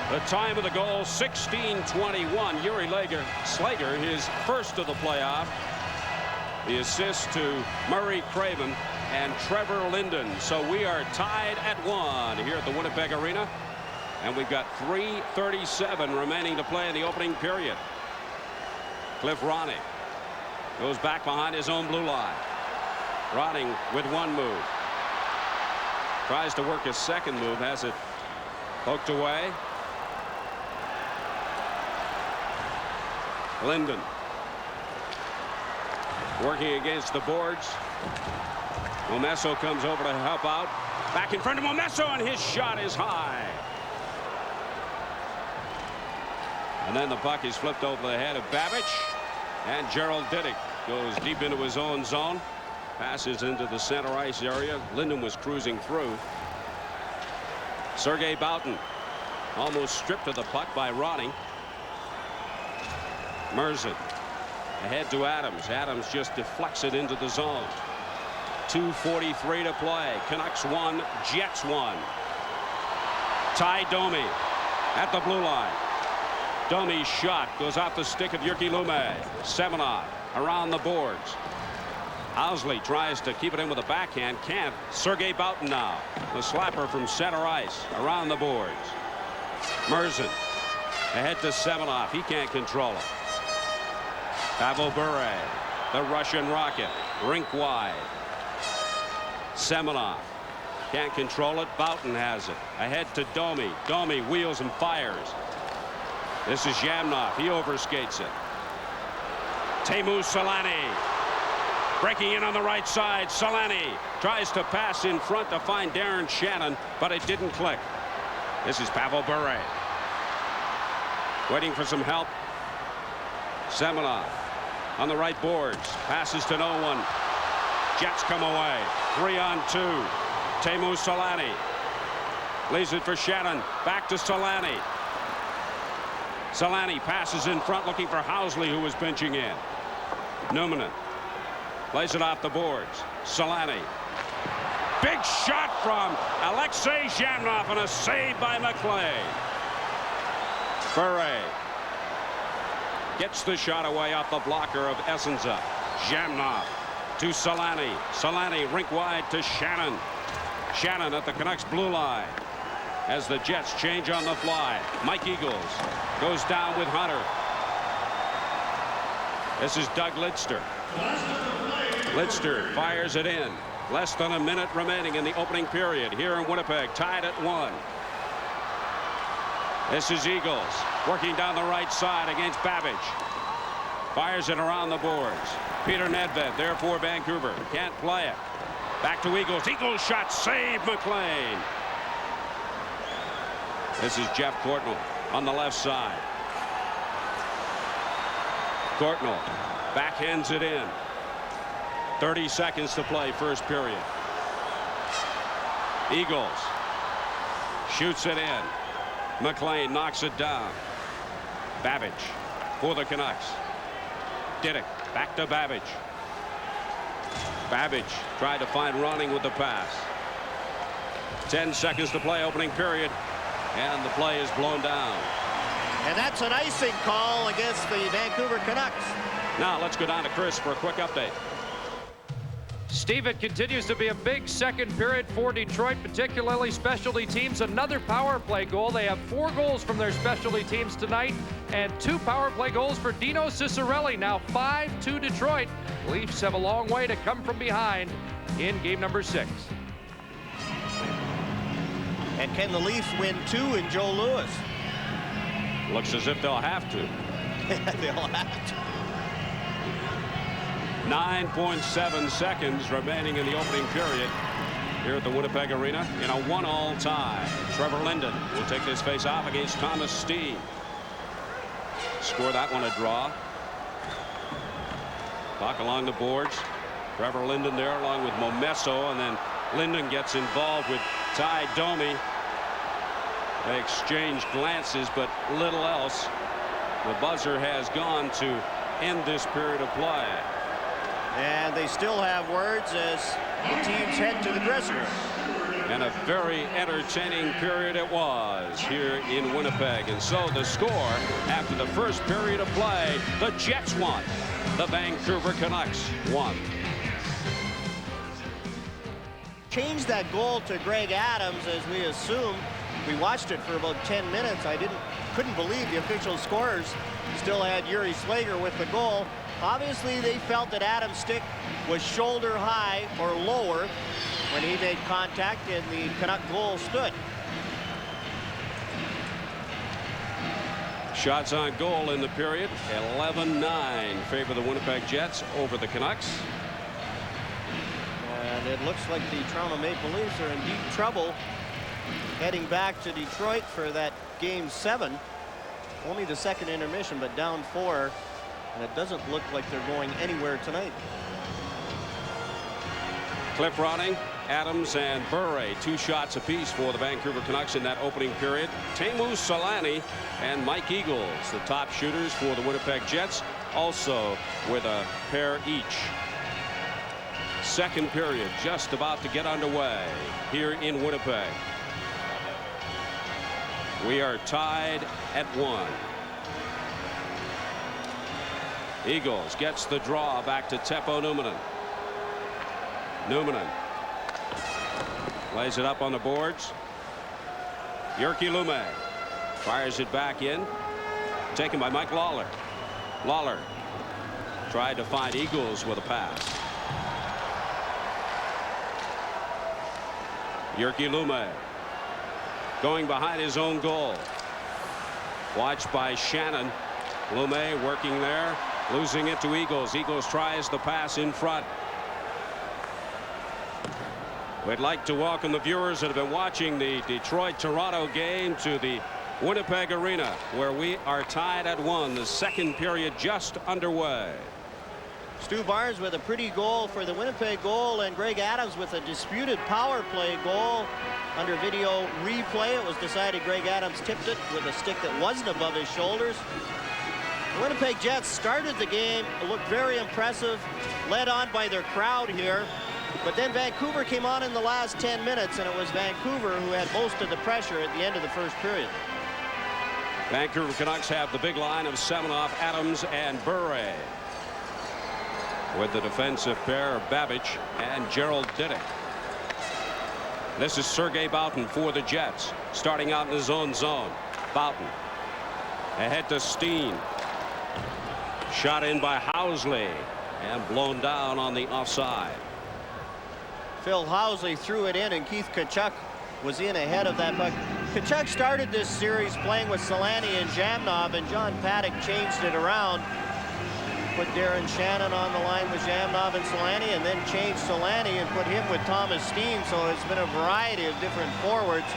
The time of the goal, 16:21. Yuri Slager, his first of the playoff. The assist to Murray Craven and Trevor Linden. So we are tied at 1 here at the Winnipeg Arena. And we've got 3:37 remaining to play in the opening period. Cliff Ronning goes back behind his own blue line. Ronning with one move. Tries to work his second move. Has it poked away. Linden working against the boards. Momesso comes over to help out. Back in front of Momesso, and his shot is high. And then the puck is flipped over the head of Babbage, and Gerald Diddick goes deep into his own zone. Passes into the center ice area. Linden was cruising through. Sergei Boughton almost stripped of the puck by Ronning. Merzen ahead to Adams. Adams just deflects it into the zone. 2:43 to play. Canucks 1, Jets 1. Ty Domi at the blue line. Domi's shot goes off the stick of Jyrki Lumme. Semenov around the boards. Housley tries to keep it in with a backhand. Can't. Sergei Boughton now. The slapper from center ice around the boards. Merzen ahead to Semenov. He can't control it. Pavel Bure, the Russian rocket, rink wide. Semenov can't control it. Boughton has it. Ahead to Domi. Domi wheels and fires. This is Yamnov. He overskates it. Teemu Selanne breaking in on the right side. Selanne tries to pass in front to find Darren Shannon, but it didn't click. This is Pavel Bure waiting for some help. Semenov on the right boards, passes to no one. Jets come away. 3-on-2. Teemu Selanne leaves it for Shannon. Back to Selanne. Selanne passes in front looking for Housley, who was pinching in. Numminen plays it off the boards. Selanne. Big shot from Alexei Zhamnov and a save by McLean. Bure Gets the shot away off the blocker of Essenza. Jamnov to Selanne. Selanne rink wide to Shannon. Shannon at the Canucks blue line. As the Jets change on the fly. Mike Eagles goes down with Hunter. This is Doug Lidster. Lidster fires it in. Less than a minute remaining in the opening period here in Winnipeg, tied at 1. This is Eagles working down the right side against Babbage. Fires it around the boards. Peter Nedved there for Vancouver. Can't play it. Back to Eagles. Eagles shot. Save McLean. This is Jeff Courtnall on the left side. Courtnall backhands it in. 30 seconds to play first period. Eagles shoots it in. McLean knocks it down. Babbage for the Canucks. Diddick back to Babbage. Babbage tried to find Ronning with the pass. 10 seconds to play opening period, and the play is blown down. And that's an icing call against the Vancouver Canucks. Now let's go down to Chris for a quick update. Steve, it continues to be a big second period for Detroit, particularly specialty teams. Another power play goal. They have 4 goals from their specialty teams tonight and 2 power play goals for Dino Ciccarelli. Now 5-2 Detroit. Leafs have a long way to come from behind in game number 6. And can the Leafs win 2 in Joe Louis? Looks as if they'll have to. They'll have to. 9.7 seconds remaining in the opening period here at the Winnipeg Arena in a 1-all tie. Trevor Linden will take this face off against Thomas Steen. Score that one a draw. Puck along the boards. Trevor Linden there along with Momesso, and then Linden gets involved with Ty Domi. They exchange glances, but little else. The buzzer has gone to end this period of play. And they still have words as the teams head to the dressing room. And a very entertaining period it was here in Winnipeg. And so the score after the first period of play, the Jets won. The Vancouver Canucks won. Changed that goal to Greg Adams as we assumed. We watched it for about 10 minutes. I couldn't believe the official scorers still had Yuri Slager with the goal. Obviously, they felt that Adams' stick was shoulder high or lower when he made contact and the Canuck goal stood. Shots on goal in the period. 11-9 favor the Winnipeg Jets over the Canucks. And it looks like the Toronto Maple Leafs are in deep trouble heading back to Detroit for that Game 7. Only the second intermission, but down 4. And it doesn't look like they're going anywhere tonight. Cliff Ronning, Adams, and Bure, 2 shots apiece for the Vancouver Canucks in that opening period. Teemu Selanne and Mike Eagles, the top shooters for the Winnipeg Jets, also with a pair each. Second period just about to get underway here in Winnipeg. We are tied at 1. Eagles gets the draw back to Teppo Numminen. Numminen lays it up on the boards. Jyrki Lumme fires it back in. Taken by Mike Lawler. Lawler tried to find Eagles with a pass. Jyrki Lumme going behind his own goal. Watched by Shannon. Lumme working there. Losing it to Eagles. Eagles tries the pass in front. We'd like to welcome the viewers that have been watching the Detroit-Toronto game to the Winnipeg Arena, where we are tied at 1. The second period just underway. Stu Barnes with a pretty goal for the Winnipeg goal, and Greg Adams with a disputed power play goal. Under video replay, it was decided Greg Adams tipped it with a stick that wasn't above his shoulders. The Winnipeg Jets started the game, looked very impressive, led on by their crowd here. But then Vancouver came on in the last 10 minutes, and it was Vancouver who had most of the pressure at the end of the first period. Vancouver Canucks have the big line of Semenov, Adams, and Bure, with the defensive pair of Babbage and Gerald Didick. This is Sergei Boughton for the Jets, starting out in his own zone. Boughton ahead to Steen. Shot in by Housley and blown down on the offside. Phil Housley threw it in, and Keith Tkachuk was in ahead of that puck. Tkachuk started this series playing with Selanne and Zhamnov, and John Paddock changed it around. Put Darren Shannon on the line with Zhamnov and Selanne, and then changed Selanne and put him with Thomas Steen. So it's been a variety of different forwards,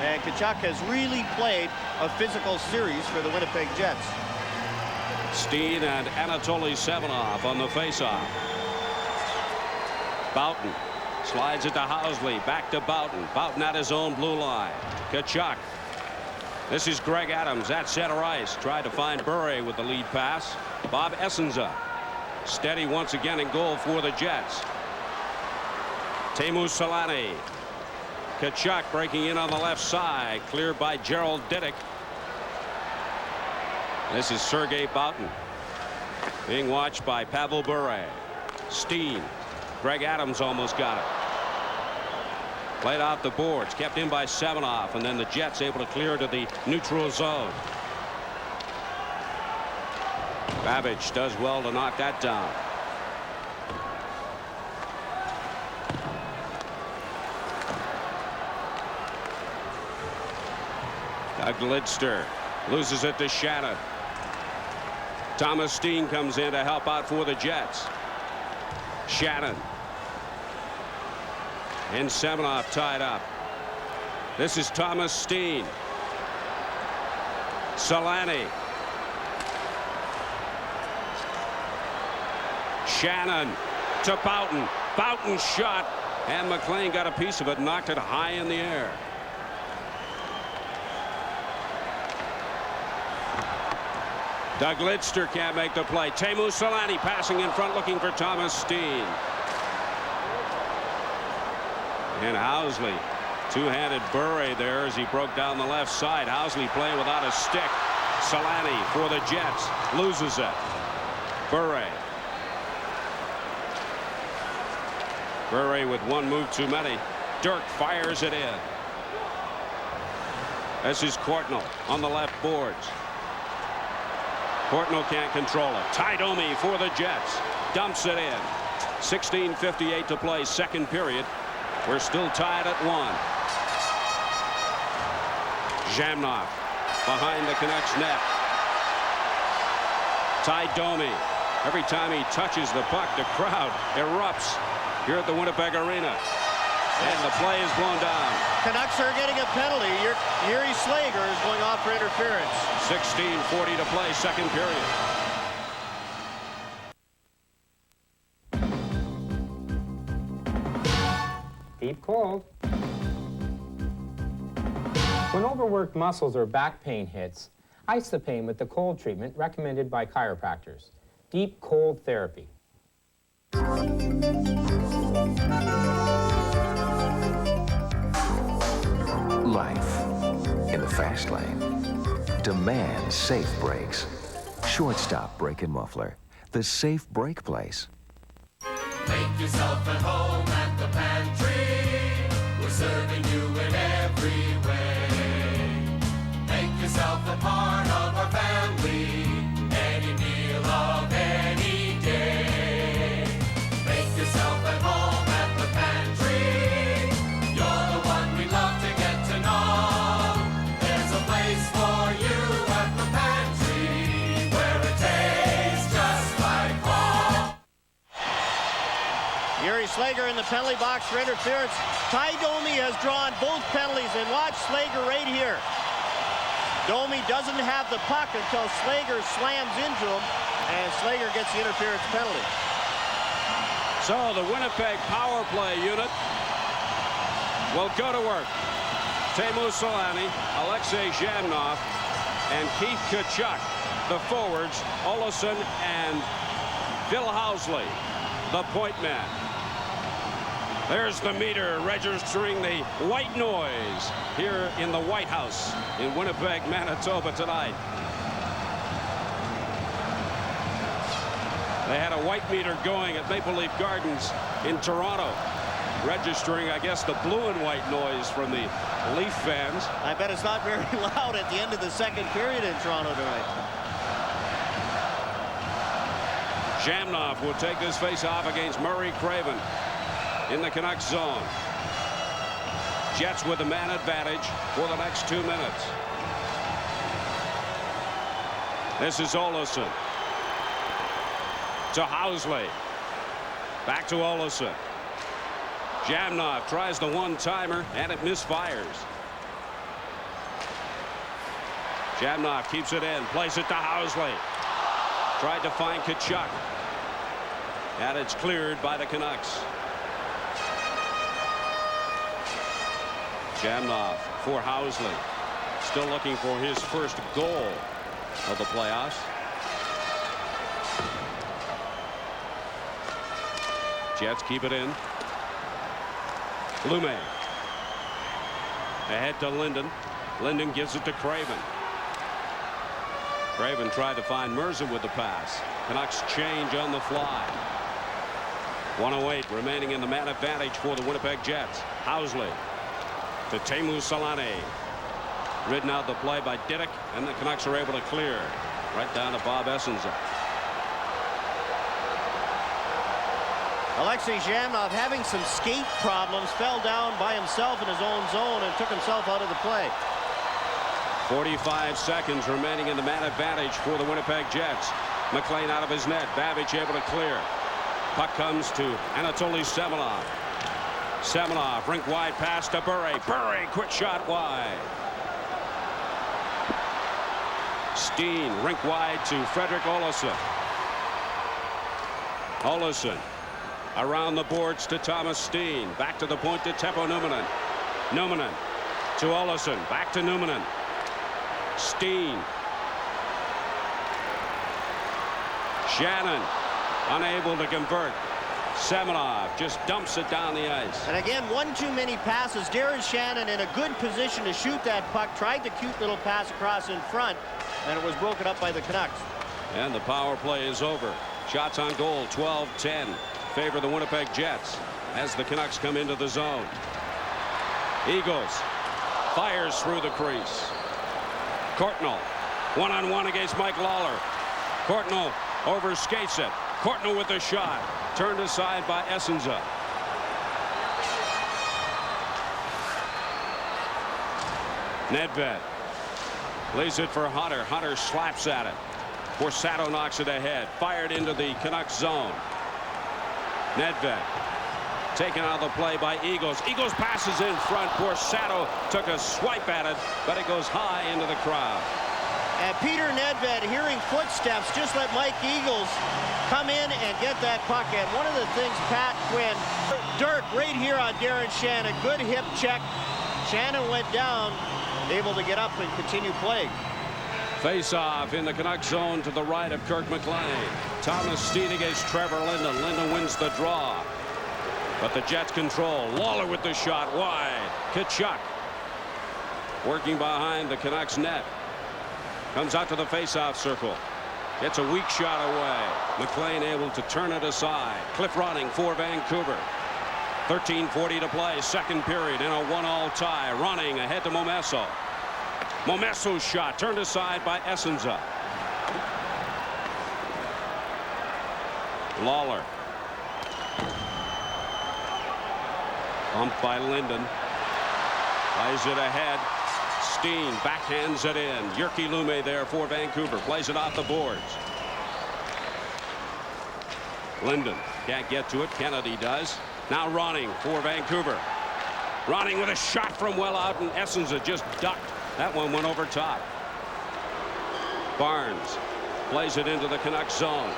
and Tkachuk has really played a physical series for the Winnipeg Jets. Steen and Anatoly Semenov on the faceoff. Boughton slides it to Housley, back to Boughton. Boughton at his own blue line. Tkachuk. This is Greg Adams at center ice. Tried to find Bure with the lead pass. Bob Essenza steady once again in goal for the Jets. Teemu Selanne. Tkachuk breaking in on the left side, cleared by Gerald Didick. This is Sergei Boughton being watched by Pavel Bure. Steen. Greg Adams almost got it. Played out the boards, kept in by Semenov, and then the Jets able to clear to the neutral zone. Babbage does well to knock that down. Doug Lidster loses it to Shannon. Thomas Steen comes in to help out for the Jets. Shannon and Semenov tied up. This is Thomas Steen. Selanne. Shannon to Boughton. Boughton shot, and McLean got a piece of it, knocked it high in the air. Doug Lidster can't make the play. Teemu Selanne passing in front, looking for Thomas Steen. And Housley, two-handed Bure there as he broke down the left side. Housley playing without a stick. Selanne for the Jets loses it. Bure. Bure with one move too many. Dirk fires it in. This is Courtnall on the left boards. Courtnall can't control it. Ty Domi for the Jets. Dumps it in. 16:58 to play, second period. We're still tied at 1. Zhamnov behind the Canucks net. Ty Domi. Every time he touches the puck, the crowd erupts here at the Winnipeg Arena. And the play is blown down. Canucks are getting a penalty. Yuri Slager is going off for interference. 16:40 to play, second period. Deep cold. When overworked muscles or back pain hits, ice the pain with the cold treatment recommended by chiropractors. Deep cold therapy. Life in the fast lane demands safe brakes. Shortstop Brake and Muffler, the safe brake place. Make yourself at home at the pantry. We're serving you in every way. Make yourself a part of our family. Any meal of any day. Make yourself at home at the pantry. You're the one we love to get to know. There's a place for you at the pantry where it tastes just like home. Yuri Slager in the penalty box for interference. Ty Domi has drawn both penalties, and watch Slager right here. Domi doesn't have the puck until Slager slams into him, and Slager gets the interference penalty. So the Winnipeg power play unit will go to work. Teemu Selanne, Alexei Zhamnov, and Keith Tkachuk, the forwards, Olsson and Phil Housley, the point man. There's the meter registering the white noise here in the White House in Winnipeg, Manitoba tonight. They had a white meter going at Maple Leaf Gardens in Toronto, registering, I guess, the blue and white noise from the Leaf fans. I bet it's not very loud at the end of the second period in Toronto tonight. Jamnov will take this face-off against Murray Craven in the Canucks zone. Jets with the man advantage for the next 2 minutes. This is Olofsson to Housley. Back to Olofsson. Jamnov tries the one-timer and it misfires. Jamnov keeps it in, plays it to Housley. Tried to find Tkachuk. And it's cleared by the Canucks. Jamnov for Housley. Still looking for his first goal of the playoffs. Jets keep it in. Lume. Ahead to Linden. Linden gives it to Craven. Craven tried to find Mercer with the pass. Canucks change on the fly. 1:08 remaining in the man advantage for the Winnipeg Jets. Housley to Teemu Selanne. Ridden out the play by Didick, and the Canucks are able to clear right down to Bob Essenza. Alexei Jamnov having some skate problems, fell down by himself in his own zone and took himself out of the play. 45 seconds remaining in the man advantage for the Winnipeg Jets. McLean out of his net. Babbage able to clear. Puck comes to Anatoly Semenov. Semenov, rink wide pass to Bure. Bure, quick shot wide. Steen, rink wide to Frederick Olofsson. Olofsson around the boards to Thomas Steen. Back to the point to Teppo Numminen. Numminen to Olofsson. Back to Numminen. Steen. Shannon unable to convert. Semenov just dumps it down the ice. And again, one too many passes. Darren Shannon in a good position to shoot that puck. Tried the cute little pass across in front, and it was broken up by the Canucks. And the power play is over. Shots on goal, 12-10. Favor the Winnipeg Jets as the Canucks come into the zone. Eagles fires through the crease. Courtnall one-on-one against Mike Lawler. Courtnall overskates it. Courtnall with the shot. Turned aside by Essenza. Nedved lays it for Hunter. Hunter slaps at it. Borsato knocks it ahead. Fired into the Canucks zone. Nedved taken out of the play by Eagles. Eagles passes in front. Borsato took a swipe at it, but it goes high into the crowd. And Peter Nedved, hearing footsteps, just let Mike Eagles come in and get that puck. And one of the things, Pat Quinn, Dirk right here on Darren Shannon. Good hip check. Shannon went down, able to get up and continue playing. Face-off in the Canucks zone to the right of Kirk McLean. Thomas Steen against Trevor Linden. Linden wins the draw. But the Jets control. Lawler with the shot wide. Tkachuk working behind the Canucks net. Comes out to the face-off circle. It's a weak shot away. McLean able to turn it aside. Cliff running for Vancouver. 13:40 to play. Second period in a 1-all tie. Running ahead to Momesso. Momesso's shot turned aside by Essenza. Lawler. Bumped by Linden. Plays it ahead. Steen backhands it in. Jyrki Lume there for Vancouver. Plays it off the boards. Linden can't get to it. Kennedy does. Now running for Vancouver. Running with a shot from well out, and Essenza just ducked. That one went over top. Barnes plays it into the Canucks zone.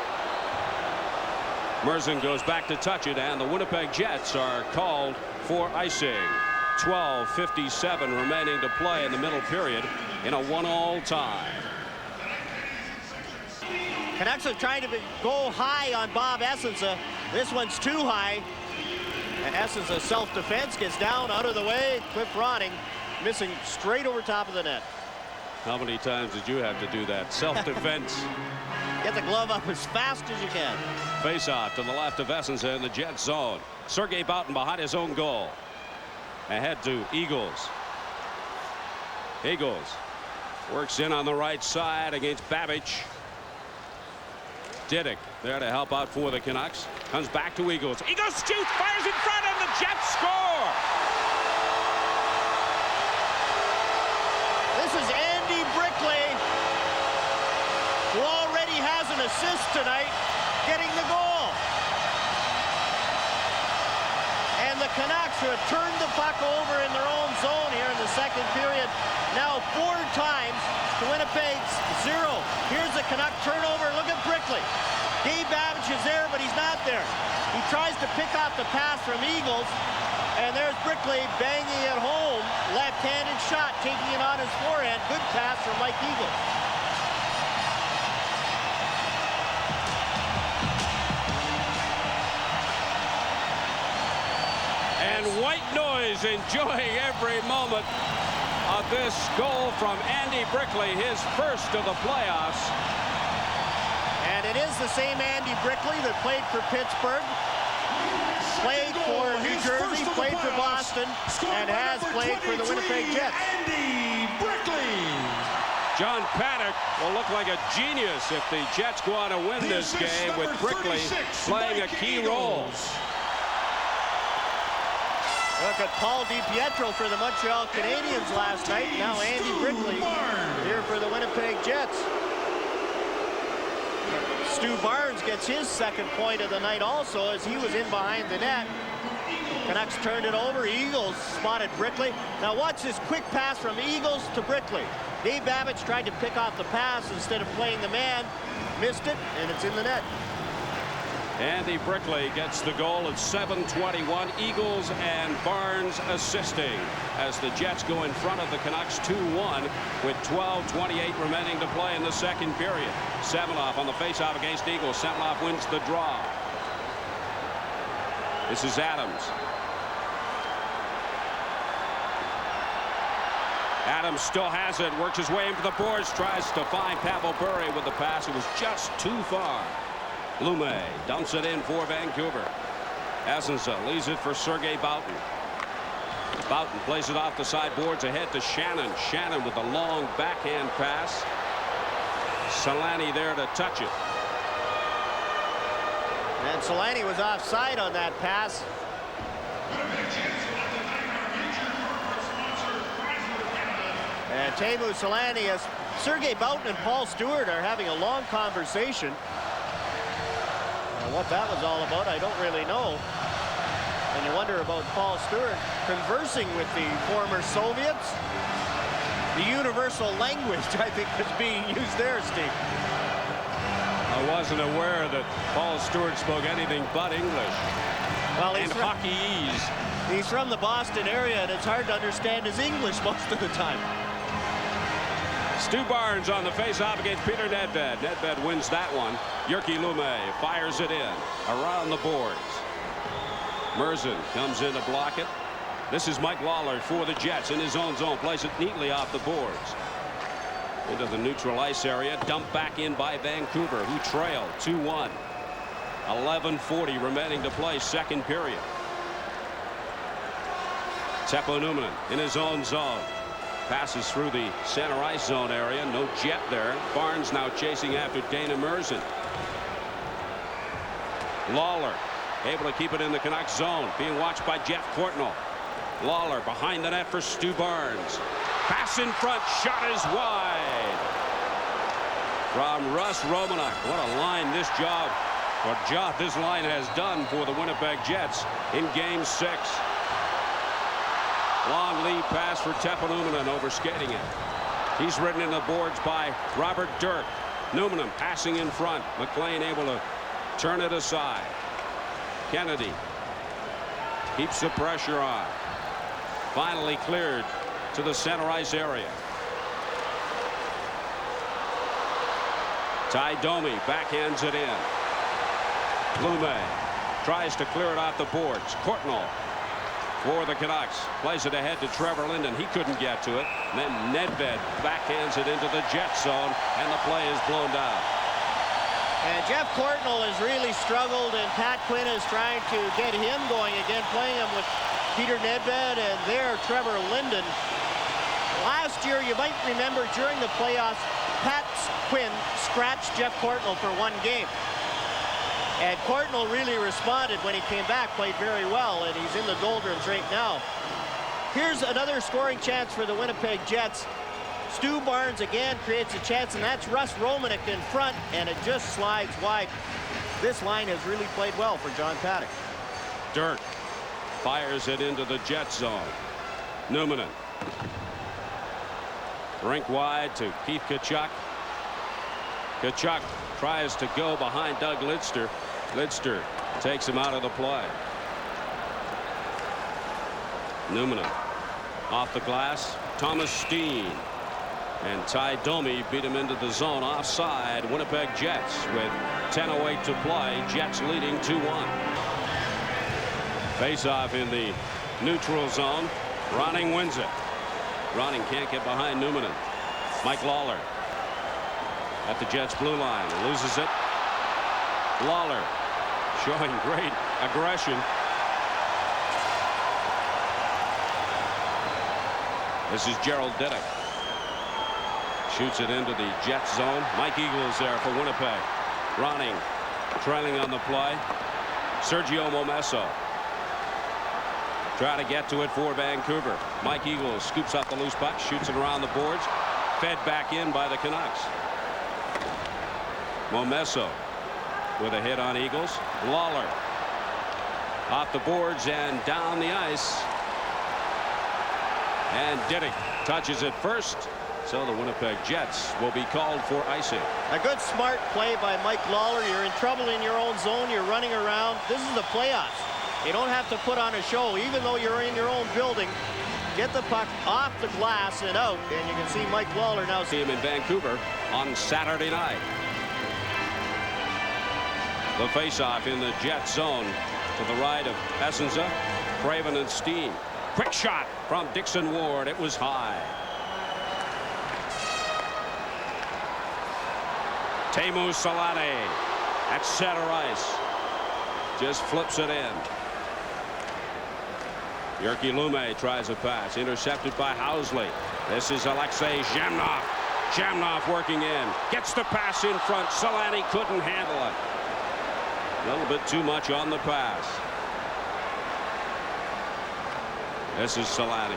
Merzen goes back to touch it, and the Winnipeg Jets are called for icing. 12:57 remaining to play in the middle period in a 1-all tie. Canucks are trying to go high on Bob Essenza. This one's too high. In essence, a self-defense, gets down, out of the way. Cliff Ronning missing straight over top of the net. How many times did you have to do that? Self-defense. Get the glove up as fast as you can. Face-off to the left of Essensa in the Jet zone. Sergei Boughton behind his own goal. Ahead to Eagles. Eagles works in on the right side against Babbage. Diddick there to help out for the Canucks. Comes back to Eagles. Eagles shoots, fires in front, and the Jets score. This is Andy Brickley, who already has an assist tonight, getting the goal. And the Canucks who have turned the puck over in their own zone here in the second period. Now 4 times to Winnipeg's 0. Here's the Canuck turnover. Look at Brickley. Dave Babbage is there, but he's not there. He tries to pick off the pass from Eagles, and there's Brickley banging it home. Left-handed shot, taking it on his forehand. Good pass from Mike Eagles. And white noise enjoying every moment of this goal from Andy Brickley, his first of the playoffs. And it is the same Andy Brickley that played for Pittsburgh, played for New Jersey, played for Boston, and has played for the Winnipeg Jets. Andy Brickley. John Paddock will look like a genius if the Jets go on to win this game with Brickley playing a key role. Look at Paul DiPietro for the Montreal Canadiens last night. Now Andy Brickley here for the Winnipeg Jets. Stu Barnes gets his second point of the night also as he was in behind the net. Canucks turned it over. Eagles spotted Brickley. Now watch this quick pass from Eagles to Brickley. Dave Babbage tried to pick off the pass instead of playing the man. Missed it, and it's in the net. Andy Brickley gets the goal at 7:21. Eagles and Barnes assisting as the Jets go in front of the Canucks 2-1 with 12:28 remaining to play in the second period. Samilov on the faceoff against Eagles. Samilov wins the draw. This is Adams. Adams still has it. Works his way into the boards. Tries to find Pavel Bure with the pass. It was just too far. Lume dumps it in for Vancouver. Essensa leaves it for Sergei Boughton. Boughton plays it off the side boards ahead to Shannon. Shannon with a long backhand pass. Selanne there to touch it. And Selanne was offside on that pass. And Teemu Selanne, as Sergei Boughton and Paul Stewart are having a long conversation. What that was all about, I don't really know. And you wonder about Paul Stewart conversing with the former Soviets. The universal language, I think, is being used there, Steve. I wasn't aware that Paul Stewart spoke anything but English. Well, and hockeyese. He's from the Boston area, and it's hard to understand his English most of the time. Stu Barnes on the face-off against Peter Nedved. Nedved wins that one. Jyrki Lume fires it in around the boards. Merzen comes in to block it. This is Mike Lawler for the Jets in his own zone. Plays it neatly off the boards. Into the neutral ice area. Dumped back in by Vancouver, who trailed 2-1. 11:40 remaining to play, second period. Teppo Numminen in his own zone. Passes through the center ice zone area. No Jet there. Barnes now chasing after Dana Merzen. Lawler able to keep it in the Canucks zone. Being watched by Jeff Courtnall. Lawler behind the net for Stu Barnes. Pass in front. Shot is wide. From Russ Romanuk. What a line this job this line has done for the Winnipeg Jets in Game 6. Long lead pass for Teppo Numminen, overskating it. He's ridden in the boards by Robert Dirk. Numminen passing in front. McLean able to turn it aside. Kennedy keeps the pressure on. Finally cleared to the center ice area. Ty Domi backhands it in. Lume tries to clear it off the boards. Courtnall for the Canucks. Plays it ahead to Trevor Linden. He couldn't get to it. And then Nedved backhands it into the Jet zone, and the play is blown down. And Jeff Courtnall has really struggled, and Pat Quinn is trying to get him going again, playing him with Peter Nedved and there Trevor Linden. Last year, you might remember during the playoffs, Pat Quinn scratched Jeff Courtnall for one game. And Courtnall really responded when he came back, played very well, and he's in the doldrums right now. Here's another scoring chance for the Winnipeg Jets. Stu Barnes again creates a chance, and that's Russ Romanek in front, and it just slides wide. This line has really played well for John Paddock. Dirk fires it into the Jet zone. Numminen. Rink wide to Keith Tkachuk. Tkachuk tries to go behind Doug Lidster. Lidster takes him out of the play. Numminen off the glass. Thomas Steen. And Ty Domi beat him into the zone offside. Winnipeg Jets with 10:08 to play. Jets leading 2-1. Face-off in the neutral zone. Ronning wins it. Ronning can't get behind Numminen. Mike Lawler at the Jets blue line. Loses it. Lawler showing great aggression. This is Gerald Diddick. Shoots it into the Jets zone. Mike Eagles there for Winnipeg. Ronning trailing on the play. Sergio Momesso trying to get to it for Vancouver. Mike Eagles scoops up the loose puck, shoots it around the boards. Fed back in by the Canucks. Momesso with a hit on Eagles. Lawler off the boards and down the ice. And Diddick touches it first. So the Winnipeg Jets will be called for icing. A good smart play by Mike Lawler. You're in trouble in your own zone. You're running around. This is the playoffs. You don't have to put on a show, even though you're in your own building. Get the puck off the glass and out. And you can see Mike Lawler now. See him in Vancouver on Saturday night. The faceoff in the Jet zone to the right of Essenza, Craven and Steen. Quick shot from Dixon Ward. It was high. Teemu Selanne at center ice. Just flips it in. Jyrki Lumme tries a pass. Intercepted by Housley. This is Alexei Zhamnov. Zhamnov working in. Gets the pass in front. Selanne couldn't handle it. A little bit too much on the pass. This is Selanne.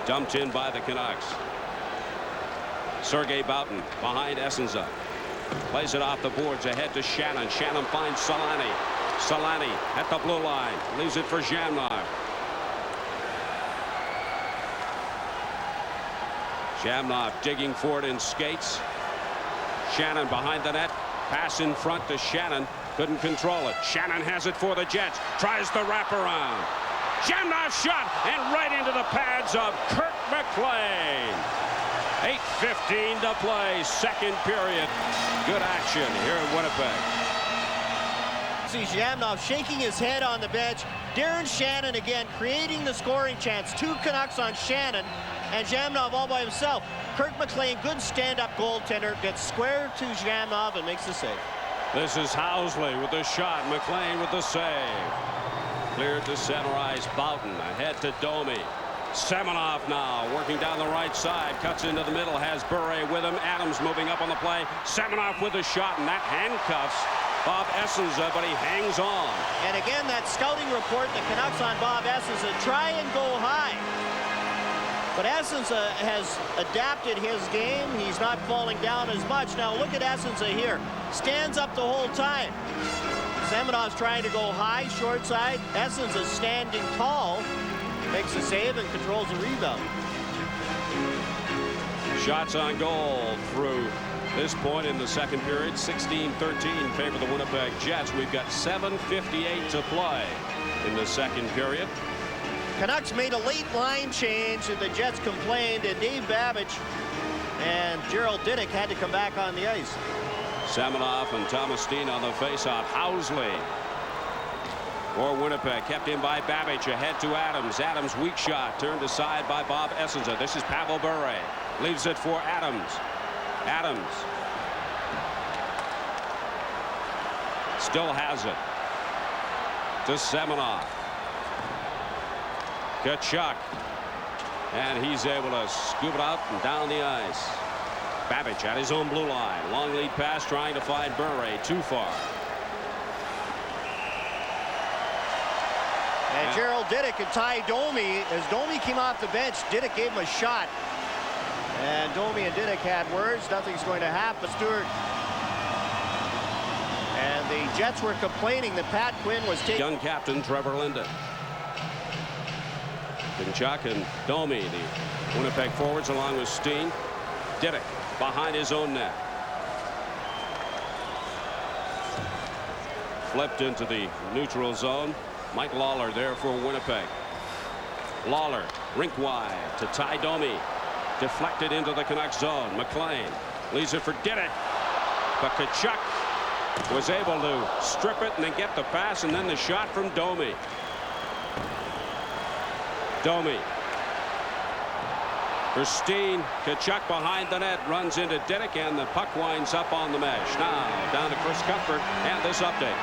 Dumped in by the Canucks. Sergei Boughton behind Essenza. Plays it off the boards ahead to Shannon. Shannon finds Selanne. Selanne at the blue line. Leaves it for Zhamnov. Zhamnov digging for it in skates. Shannon behind the net. Pass in front to Shannon. Couldn't control it. Shannon has it for the Jets. Tries the wraparound. Zhamnov shot and right into the pads of Kirk McLean. 8:15 to play, second period. Good action here in Winnipeg. See Zhamnov shaking his head on the bench. Darren Shannon again creating the scoring chance. Two Canucks on Shannon and Zhamnov all by himself. Kirk McLean, good stand-up goaltender, gets square to Zhamnov and makes the save. This is Housley with the shot. McLean with the save. Cleared to center ice. Boughton ahead to Domi. Semenov now working down the right side. Cuts into the middle. Has Bure with him. Adams moving up on the play. Semenov with the shot, and that handcuffs Bob Essenza, but he hangs on. And again, that scouting report, the Canucks on Bob Essenza, try and go high. But Essenza has adapted his game. He's not falling down as much. Now look at Essenza here. Stands up the whole time. Semenov's trying to go high, short side. Essenza's standing tall. Makes the save and controls the rebound. Shots on goal through this point in the second period. 16-13 favor the Winnipeg Jets. We've got 7:58 to play in the second period. Canucks made a late line change and the Jets complained, and Dave Babbage and Gerald Diddick had to come back on the ice. Samanoff and Thomas Steen on the faceoff. Housley for Winnipeg, kept in by Babbage, ahead to Adams. Adams, weak shot, turned aside by Bob Essenza. This is Pavel Bure, leaves it for Adams. Adams still has it to Semenoff. Tkachuk, and he's able to scoop it out and down the ice. Babbage at his own blue line. Long lead pass trying to find Bure. Too far. And Gerald Diduck and Ty Domi, as Domi came off the bench, Diduck gave him a shot. And Domi and Diduck had words. Nothing's going to happen. Stewart. And the Jets were complaining that Pat Quinn was taking. Young captain Trevor Linden. Tkachuk and Domi, the Winnipeg forwards, along with Steen. Diduck behind his own net. Flipped into the neutral zone. Mike Lawler there for Winnipeg. Lawler, rink wide to Ty Domi. Deflected into the Canucks zone. McLean leaves it for Diduck. But Tkachuk was able to strip it and then get the pass, and then the shot from Domi. Domi for Steen. Tkachuk behind the net, runs into Diduck, and the puck winds up on the mesh. Now down to Chris Cuthbert and this update.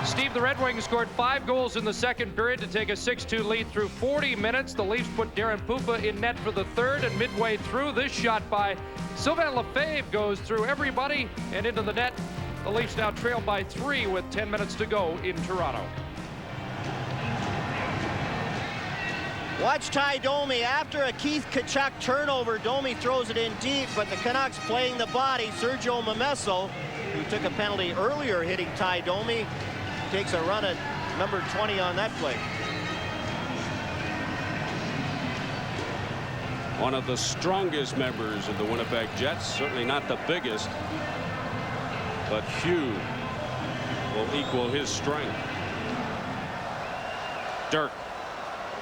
Steve, the Red Wings scored 5 goals in the second period to take a 6-2 lead through 40 minutes. The Leafs put Darren Pupa in net for the third, and midway through, this shot by Sylvain Lefebvre goes through everybody and into the net. The Leafs now trail by 3 with 10 minutes to go in Toronto. Watch Ty Domi. After a Keith Tkachuk turnover, Domi throws it in deep, but the Canucks playing the body. Sergio Momesso, who took a penalty earlier hitting Ty Domi, takes a run at number 20 on that play. One of the strongest members of the Winnipeg Jets, certainly not the biggest, but few will equal his strength. Dirk,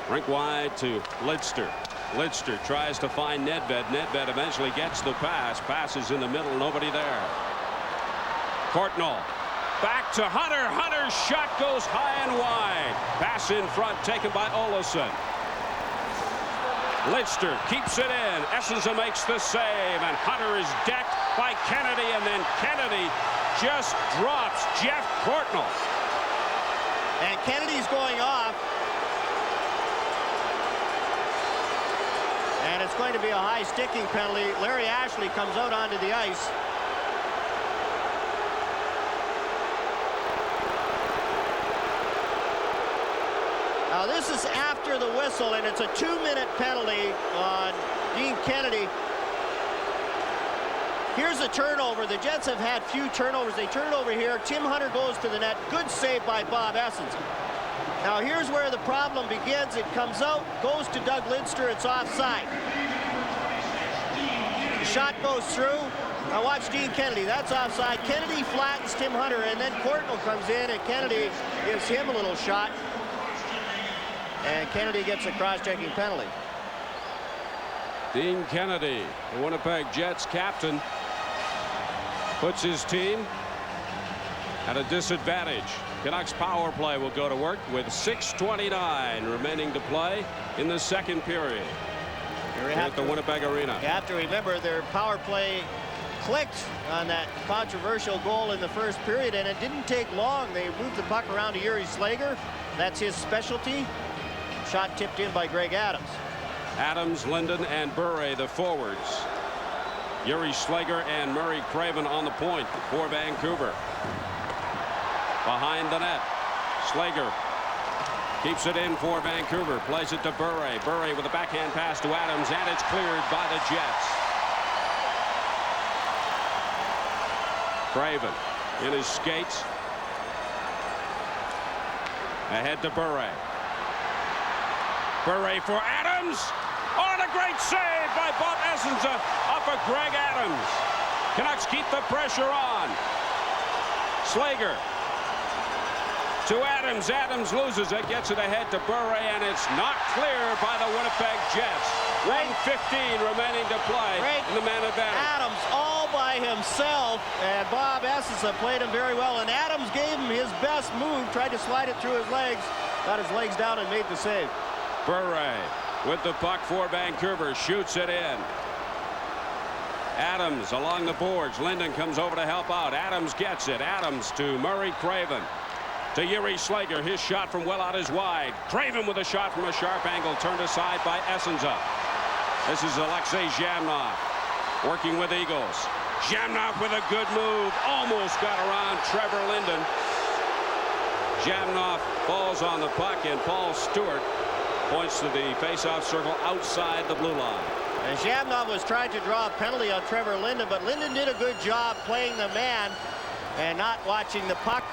rink wide to Lidster. Lidster tries to find Nedved. Nedved eventually gets the pass. Passes in the middle, nobody there. Courtnall back to Hunter. Hunter's shot goes high and wide. Pass in front taken by Olofsson. Lidster keeps it in. Essenza makes the save, and Hunter is decked by Kennedy, and then Kennedy just drops Jeff Courtnall. And Kennedy's going off. And it's going to be a high sticking penalty. Larry Ashley comes out onto the ice. Now this is after the whistle, and it's a 2-minute penalty on Dean Kennedy. Here's a turnover. The Jets have had few turnovers. They turn it over here. Tim Hunter goes to the net. Good save by Bob Essenza. Now here's where the problem begins. It comes out, goes to Doug Lidster. It's offside. The shot goes through. Now watch Dean Kennedy. That's offside. Kennedy flattens Tim Hunter, and then Courtnall comes in, and Kennedy gives him a little shot. And Kennedy gets a cross-checking penalty. Dean Kennedy, the Winnipeg Jets captain, puts his team at a disadvantage. Canucks power play will go to work with 6:29 remaining to play in the second period here at the Winnipeg Arena. You have to remember their power play clicked on that controversial goal in the first period, and it didn't take long. They moved the puck around to Yuri Slager. That's his specialty. Shot tipped in by Greg Adams. Adams, Linden, and Bure, the forwards. Yuri Slager and Murray Craven on the point for Vancouver. Behind the net, Slager keeps it in for Vancouver. Plays it to Bure. Bure with a backhand pass to Adams, and it's cleared by the Jets. Craven in his skates. Ahead to Bure. Bure for Adams. Oh, and a great save by Bob Essenza off of Greg Adams. Canucks keep the pressure on. Slager to Adams. Adams loses it, gets it ahead to Bure, and it's not clear by the Winnipeg Jets. 1:15 remaining to play in the man advantage. Adams all all by himself, and Bob Essensa played him very well, and Adams gave him his best move, tried to slide it through his legs, got his legs down and made the save. Bure with the puck for Vancouver, shoots it in. Adams along the boards. Linden comes over to help out. Adams gets it. Adams to Murray Craven. To Yuri Slager. His shot from well out is wide. Craven with a shot from a sharp angle, turned aside by Essensa. This is Alexei Zhamnov working with Eagles. Zhamnov with a good move. Almost got around Trevor Linden. Zhamnov falls on the puck, and Paul Stewart points to the face-off circle outside the blue line. And Zhamnov was trying to draw a penalty on Trevor Linden, but Linden did a good job playing the man and not watching the puck.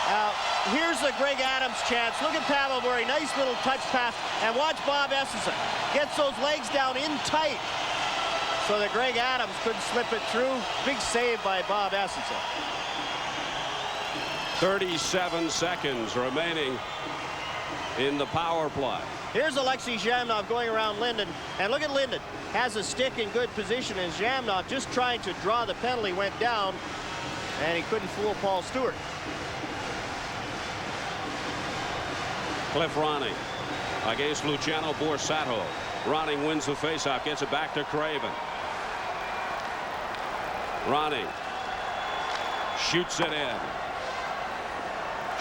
Now, here's the Greg Adams chance. Look at Pavel Bure, nice little touch pass, and watch Bob Essensa. Gets those legs down in tight so that Greg Adams couldn't slip it through. Big save by Bob Essensa. 37 seconds remaining in the power play. Here's Alexei Zhamnov going around Linden, and look at Linden. Has a stick in good position, and Zhamnov just trying to draw the penalty went down, and he couldn't fool Paul Stewart. Cliff Ronning against Luciano Borsato. Ronning wins the faceoff, gets it back to Craven. Ronning shoots it in.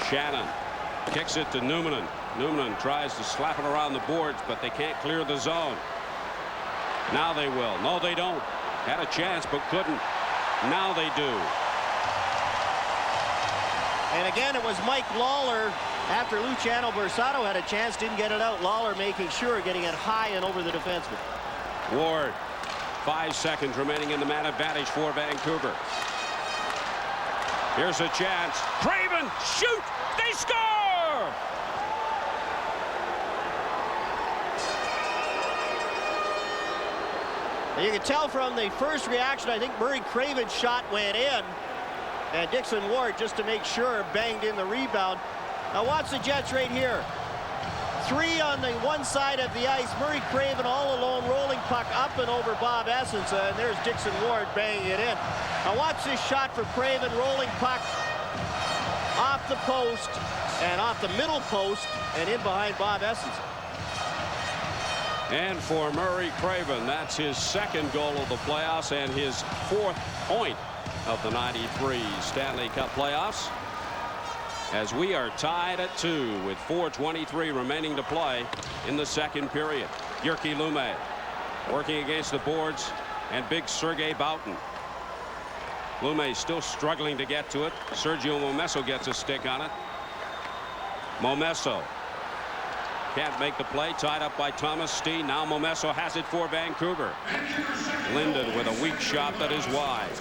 Shannon kicks it to Newman. Newman tries to slap it around the boards, but they can't clear the zone. Now they will. No, they don't. Had a chance, but couldn't. Now they do. And again, it was Mike Lawler. After Luciano Borsato had a chance, didn't get it out. Lawler making sure, getting it high and over the defenseman. Ward, 5 seconds remaining in the man advantage for Vancouver. Here's a chance. Craven, shoot! They score! And you can tell from the first reaction, I think Murray Craven's shot went in. And Dixon Ward, just to make sure, banged in the rebound. Now watch the Jets right here. 3 on the one side of the ice. Murray Craven all alone, rolling puck up and over Bob Essensa, and there's Dixon Ward banging it in. Now watch this shot for Craven, rolling puck off the post and off the middle post and in behind Bob Essensa. And for Murray Craven, that's his second goal of the playoffs and his 4th point of the '93 Stanley Cup playoffs. As we are tied at 2 with 4:23 remaining to play in the second period. Jyrki Lumme working against the boards, and big Sergei Boughton. Lumme still struggling to get to it. Sergio Momesso gets a stick on it. Momesso can't make the play, tied up by Thomas Steen. Now Momesso has it for Vancouver. Linden with a weak shot that is wide.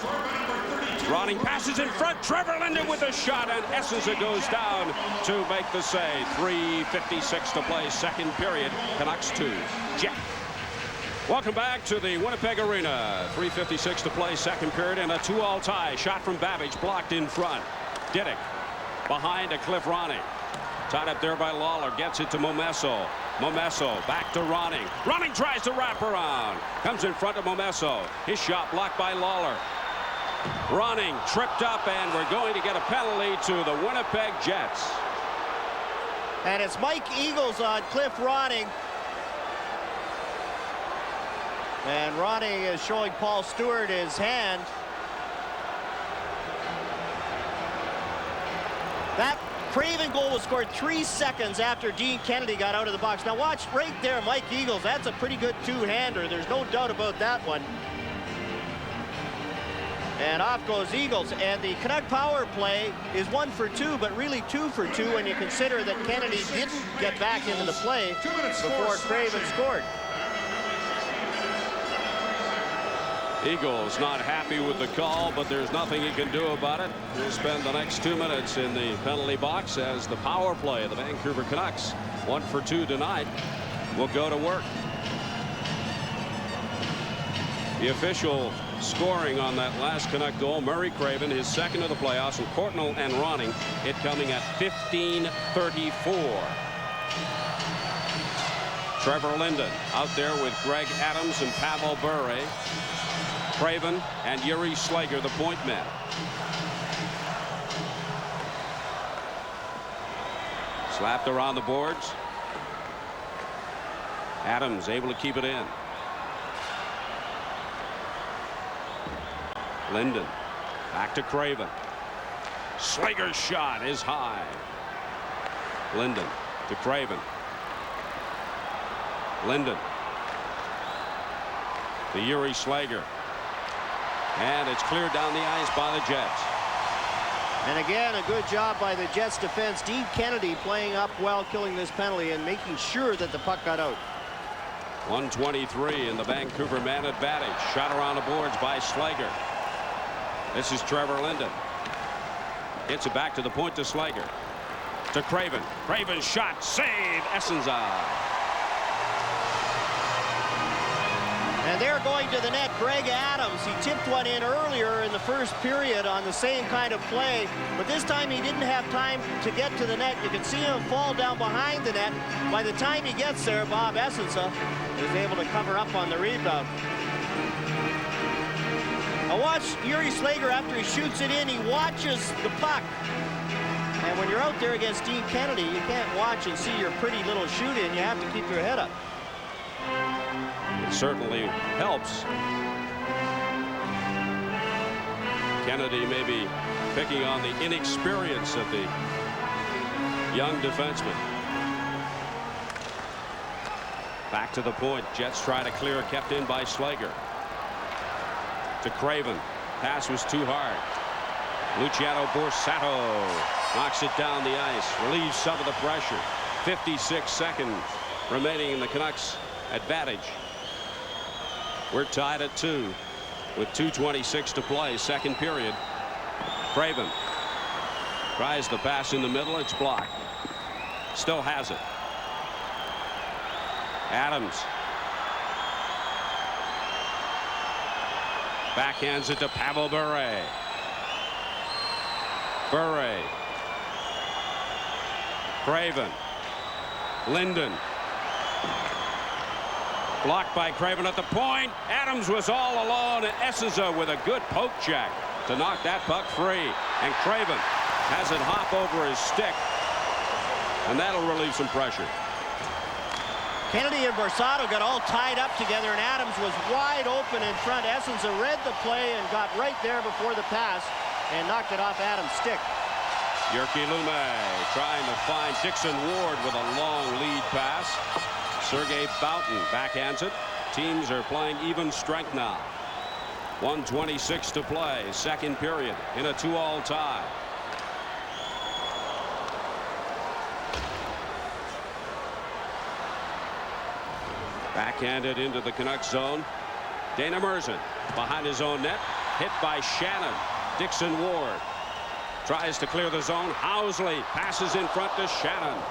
Ronning passes in front. Trevor Linden with a shot, and Essensa goes down to make the save. 3:56 to play, second period. Canucks 2. Jet. Welcome back to the Winnipeg Arena. 3:56 to play, second period, and a 2-all tie. Shot from Babbage, blocked in front. Diddick behind to Cliff Ronning. Tied up there by Lawler, gets it to Momesso. Momesso back to Ronning. Ronning tries to wrap around. Comes in front of Momesso. His shot blocked by Lawler. Ronning tripped up, and we're going to get a penalty to the Winnipeg Jets. And it's Mike Eagles on Cliff Ronning. And Ronning is showing Paul Stewart his hand. That Craven goal was scored 3 seconds after Dean Kennedy got out of the box. Now watch right there, Mike Eagles. That's a pretty good two-hander. There's no doubt about that one. And off goes Eagles, and the Canuck power play is 1 for 2, but really 2 for 2 when you consider that Kennedy didn't get back into the play before Craven scored. Eagles not happy with the call, but there's nothing he can do about it. He'll spend the next 2 minutes in the penalty box as the power play of the Vancouver Canucks, 1 for 2 tonight, will go to work. The official scoring on that last Canuck goal, Murray Craven, his second of the playoffs, and Courtnall and Ronning, it coming at 15:34. Trevor Linden out there with Greg Adams and Pavel Bure. Craven and Yuri Slager, the point men. Slapped around the boards. Adams able to keep it in. Linden back to Craven. Slager's shot is high. Linden to Craven. Linden to Yuri Slager. And it's cleared down the ice by the Jets. And again, a good job by the Jets defense. Dean Kennedy playing up well, killing this penalty and making sure that the puck got out. 123 in the Vancouver man advantage. Shot around the boards by Slager. This is Trevor Linden. Gets it back to the point to Slager. To Craven. Craven's shot. Save. Essenza. And they're going to the net. Greg Adams. He tipped one in earlier in the first period on the same kind of play. But this time he didn't have time to get to the net. You can see him fall down behind the net. By the time he gets there, Bob Essenza is able to cover up on the rebound. Now watch Yuri Slager after he shoots it in. He watches the puck. And when you're out there against Dean Kennedy, you can't watch and see your pretty little shoot in. You have to keep your head up. It certainly helps. Kennedy may be picking on the inexperience of the young defenseman. Back to the point. Jets try to clear, kept in by Slager. To Craven. Pass was too hard. Luciano Borsato knocks it down the ice. Relieves some of the pressure. 56 seconds remaining in the Canucks advantage. We're tied at 2 with 2:26 to play, second period. Craven tries the pass in the middle. It's blocked. Still has it. Adams backhands it to Pavel Bure. Bure. Craven. Linden. Blocked by Craven at the point. Adams was all alone, and Essenza with a good poke check to knock that puck free. And Craven has it hop over his stick, and that'll relieve some pressure. Kennedy and Borsato got all tied up together, and Adams was wide open in front. Essenza read the play and got right there before the pass and knocked it off Adams' stick. Jyrki Lumme trying to find Dixon Ward with a long lead pass. Sergei Boughton backhands it. Teams are playing even strength now. 1:26 to play, second period in a 2-all tie. Backhanded into the Canucks zone. Dana Merzen behind his own net. Hit by Shannon. Dixon Ward tries to clear the zone. Housley passes in front to Shannon.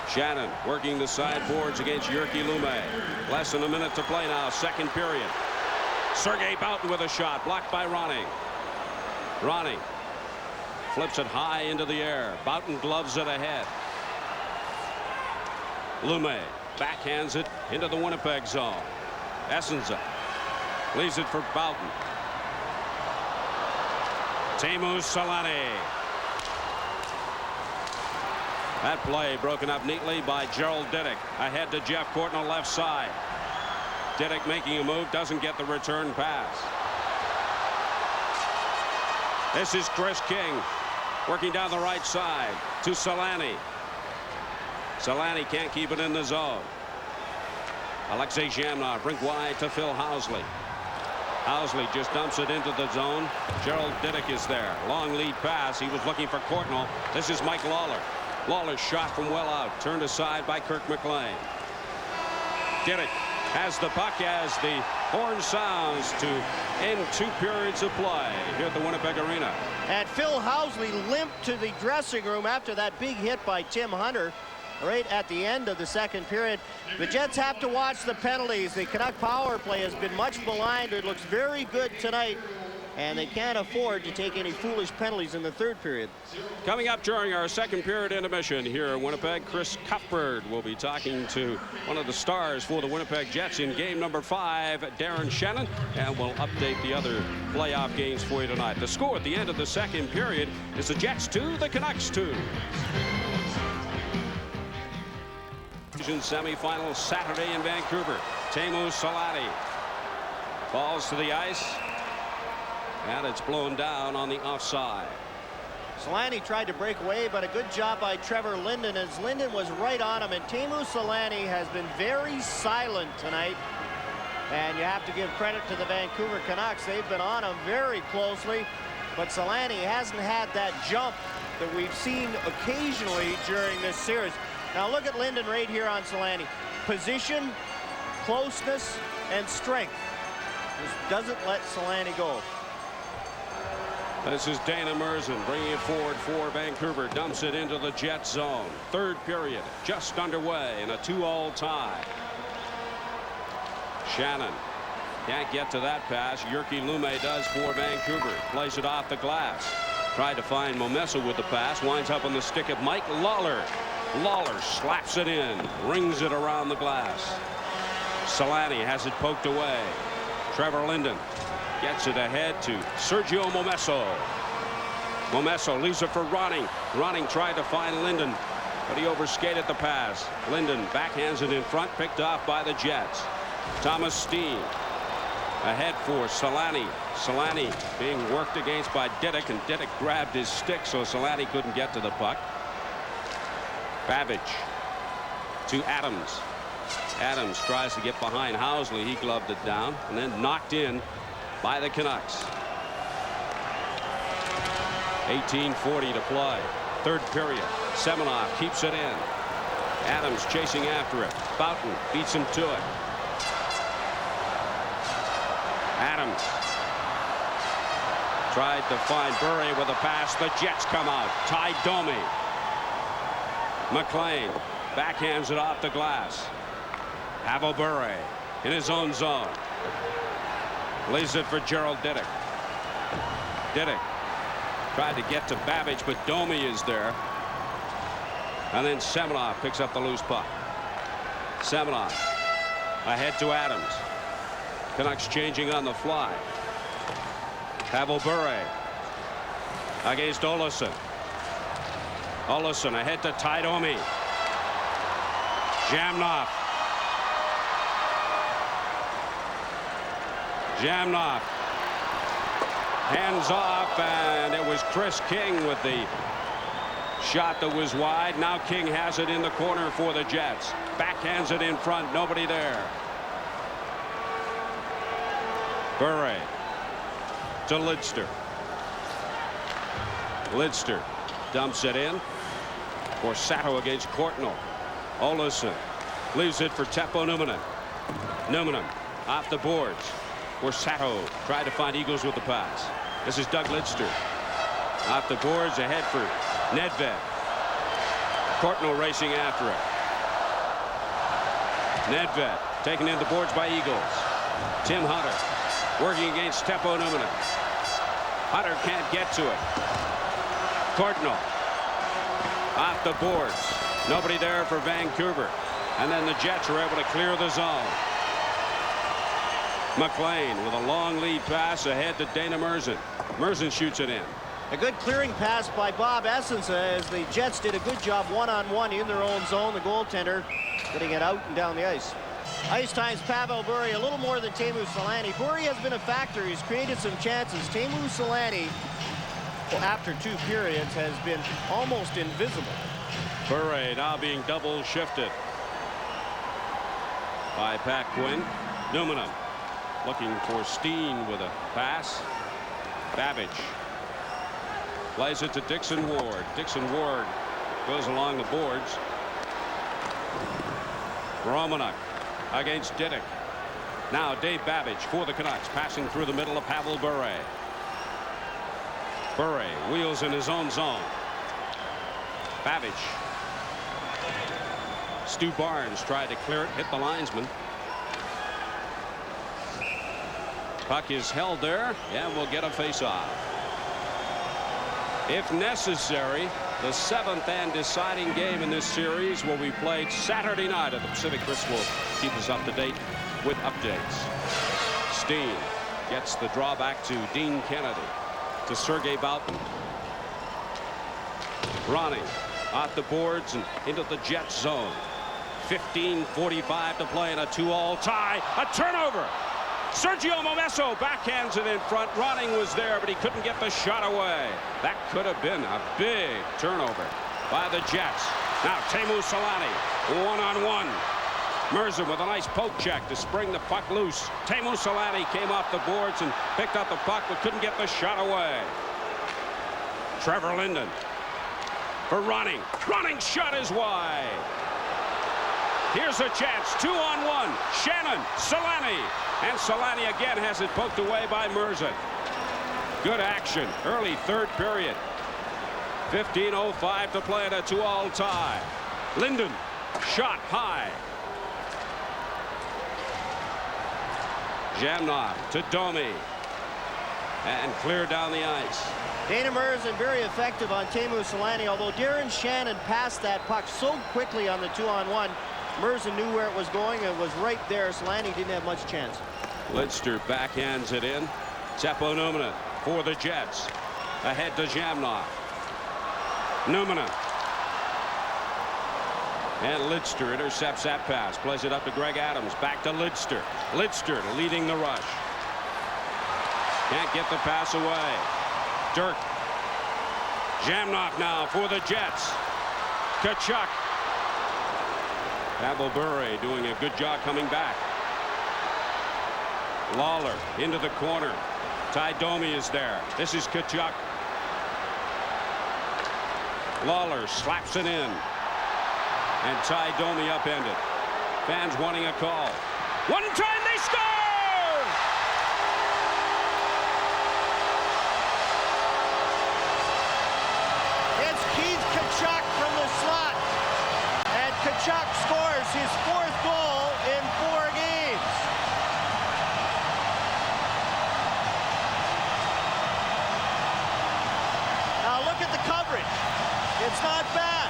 Shannon working the sideboards against Jyrki Lumme. Less than a minute to play now, second period. Sergei Boughton with a shot, blocked by Ronning. Ronning flips it high into the air. Boughton gloves it ahead. Lumme backhands it into the Winnipeg zone. Essenza leaves it for Boughton. Teemu Selanne. That play broken up neatly by Gerald Diddick. Ahead to Jeff Courtnall left side. Diddick making a move, doesn't get the return pass. This is Chris King working down the right side to Selanne. Selanne can't keep it in the zone. Alexei Zhamnov rink wide to Phil Housley. Housley just dumps it into the zone. Gerald Diddick is there. Long lead pass. He was looking for Courtnall. This is Mike Lawler. Lawler's shot from well out, turned aside by Kirk McLean. Diddick has the puck as the horn sounds to end 2 periods of play here at the Winnipeg Arena. And Phil Housley limped to the dressing room after that big hit by Tim Hunter right at the end of the second period. The Jets have to watch the penalties. The Canuck power play has been much maligned. It looks very good tonight. and they can't afford to take any foolish penalties in the third period. Coming up during our second period intermission here in Winnipeg, Chris Cuthbert will be talking to one of the stars for the Winnipeg Jets in game number 5, Darren Shannon, and we'll update the other playoff games for you tonight. The score at the end of the second period is the Jets 2, the Canucks 2. Semifinal Saturday in Vancouver. Teemu Selanne falls to the ice, and it's blown down on the offside. Selanne tried to break away, but a good job by Trevor Linden as Linden was right on him, and Teemu Selanne has been very silent tonight. And you have to give credit to the Vancouver Canucks. They've been on him very closely, but Selanne hasn't had that jump that we've seen occasionally during this series. Now look at Linden right here on Selanne. Position, closeness, and strength. Just doesn't let Selanne go. This is Dana Merzen bringing it forward for Vancouver. Dumps it into the Jet zone. Third period just underway in a 2-all tie. Shannon can't get to that pass. Jyrki Lumme does for Vancouver. Plays it off the glass. Tried to find Momesso with the pass. Winds up on the stick of Mike Lawler. Lawler slaps it in. Rings it around the glass. Selanne has it poked away. Trevor Linden gets it ahead to Sergio Momesso. Momesso leaves it for Ronning. Ronning tried to find Linden, but he overskated the pass. Linden backhands it in front, picked off by the Jets. Thomas Steen ahead for Selanne. Selanne being worked against by Didick, and Didick grabbed his stick, so Selanne couldn't get to the puck. Babbage to Adams. Adams tries to get behind Housley. He gloved it down and then knocked in by the Canucks. 18:40 to play. Third period. Semenoff keeps it in. Adams chasing after it. Boughton beats him to it. Adams tried to find Bure with a pass. The Jets come out. Ty Domi. McLean backhands it off the glass. Pavel Bure in his own zone. Lays it for Gerald Didick. Didick tried to get to Babbage, but Domi is there. And then Semenoff picks up the loose puck. Semenoff ahead to Adams. Canucks changing on the fly. Pavel Bure against Olsson. Olsson ahead to Ty Domi. Jamnoff. Jamnoff. Hands off, and it was Chris King with the shot that was wide. Now King has it in the corner for the Jets. Backhands it in front. Nobody there. Bure to Lidster. Lidster dumps it in for Sato against Courtnall. Olsson leaves it for Teppo Numminen. Numminen off the boards for Sato. Tried to find Eagles with the pass. This is Doug Lidster. Off the boards ahead for Nedved. Courtnall racing after it. Nedved taken in the boards by Eagles. Tim Hunter working against Teppo Numminen. Hunter can't get to it. Courtnall off the boards. Nobody there for Vancouver. And then the Jets are able to clear the zone. McLean with a long lead pass ahead to Dana Merzen. Merzen shoots it in. A good clearing pass by Bob Essence as the Jets did a good job one-on-one in their own zone. The goaltender getting it out and down the ice. Ice times Pavel Bure a little more than Teemu Selanne. Bure has been a factor. He's created some chances. Teemu Selanne, well, after 2 periods, has been almost invisible. Bure now being double shifted by Pat Quinn. Numminen looking for Steen with a pass. Babbage plays it to Dixon Ward. Dixon Ward goes along the boards. Romanuk against Didick. Now Dave Babbage for the Canucks, passing through the middle of Pavel Bure. Bure wheels in his own zone. Babbage. Stu Barnes tried to clear it, hit the linesman. Puck is held there and will get a face-off. If necessary, the 7th and deciding game in this series will be played Saturday night at the Pacific. Chris will keep us up to date with updates. Steen gets the draw back to Dean Kennedy, to Sergei Boughton. Ronnie off the boards and into the Jets zone. 15:45 to play in a 2-all tie. A turnover. Sergio Momesso backhands it in front. Ronning was there, but he couldn't get the shot away. That could have been a big turnover by the Jets. Now Teemu Selanne, one-on-one. Merzen with a nice poke check to spring the puck loose. Teemu Selanne came off the boards and picked up the puck, but couldn't get the shot away. Trevor Linden for Ronning. Running's shot is wide. Here's a chance. 2-on-1. Shannon, Selanne. And Selanne again has it poked away by Merzen. Good action. Early third period. 15:05 to play in a 2-all tie. Linden. Shot high. Jamnov to Domi. And clear down the ice. Dana Merzen very effective on Teemu Selanne, although Darren Shannon passed that puck so quickly on the 2-on-1. Merzen knew where it was going and was right there. Selanne didn't have much chance. Lidster backhands it in. Seppo Numinen for the Jets. Ahead to Jamnov. Numinen. And Lidster intercepts that pass. Plays it up to Greg Adams. Back to Lidster. Lidster leading the rush. Can't get the pass away. Dirk. Jamnov now for the Jets. Tkachuk. Pavel Bure doing a good job coming back. Lawler into the corner. Ty Domi is there. This is Tkachuk. Lawler slaps it in. And Ty Domi upended. Fans wanting a call. One time they score! It's Keith Tkachuk from the slot. And Tkachuk scores his 4th goal in 4 games. Now look at the coverage. It's not bad,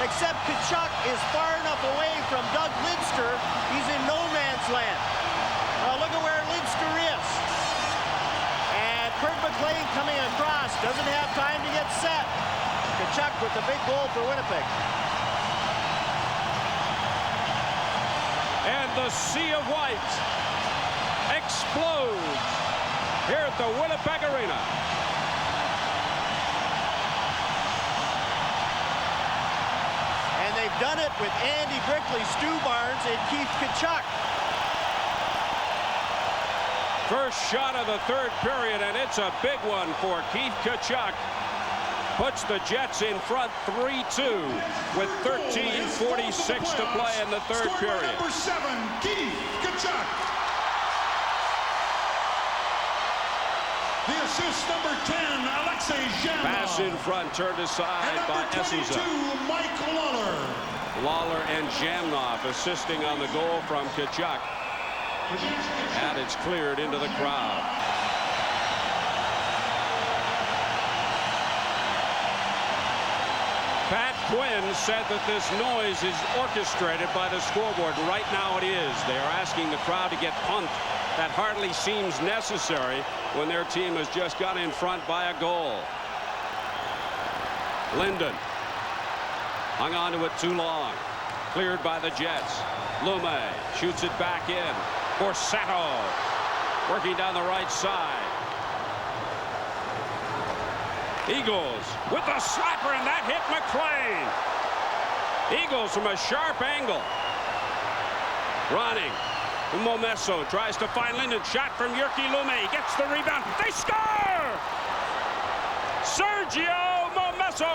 except Tkachuk is far enough away from Doug Lidster. He's in no man's land. Now look at where Lidster is. And Kurt McLean coming across. Doesn't have time to get set. Tkachuk with the big goal for Winnipeg. And the Sea of White explodes here at the Winnipeg Arena. And they've done it with Andy Brickley, Stu Barnes, and Keith Tkachuk. First shot of the third period, and it's a big one for Keith Tkachuk. Puts the Jets in front 3-2 with 13:46 to play in the third period. Number 7, Keith Tkachuk. The assist, number 10, Alexei Jamnov. Pass in front, turned aside by Essenza. Mike Lawler. Lawler and Jamnov assisting on the goal from Tkachuk. And it's cleared into the crowd. Pat Quinn said that this noise is orchestrated by the scoreboard. Right now it is. They are asking the crowd to get pumped. That hardly seems necessary when their team has just got in front by a goal. Linden hung on to it too long. Cleared by the Jets. Lume shoots it back in. Borsetto working down the right side. Eagles with the slapper, and that hit McLean. Eagles from a sharp angle. Running. Momesso tries to find Linden. Shot from Jyrki Lume. Gets the rebound. They score! Sergio Momesso!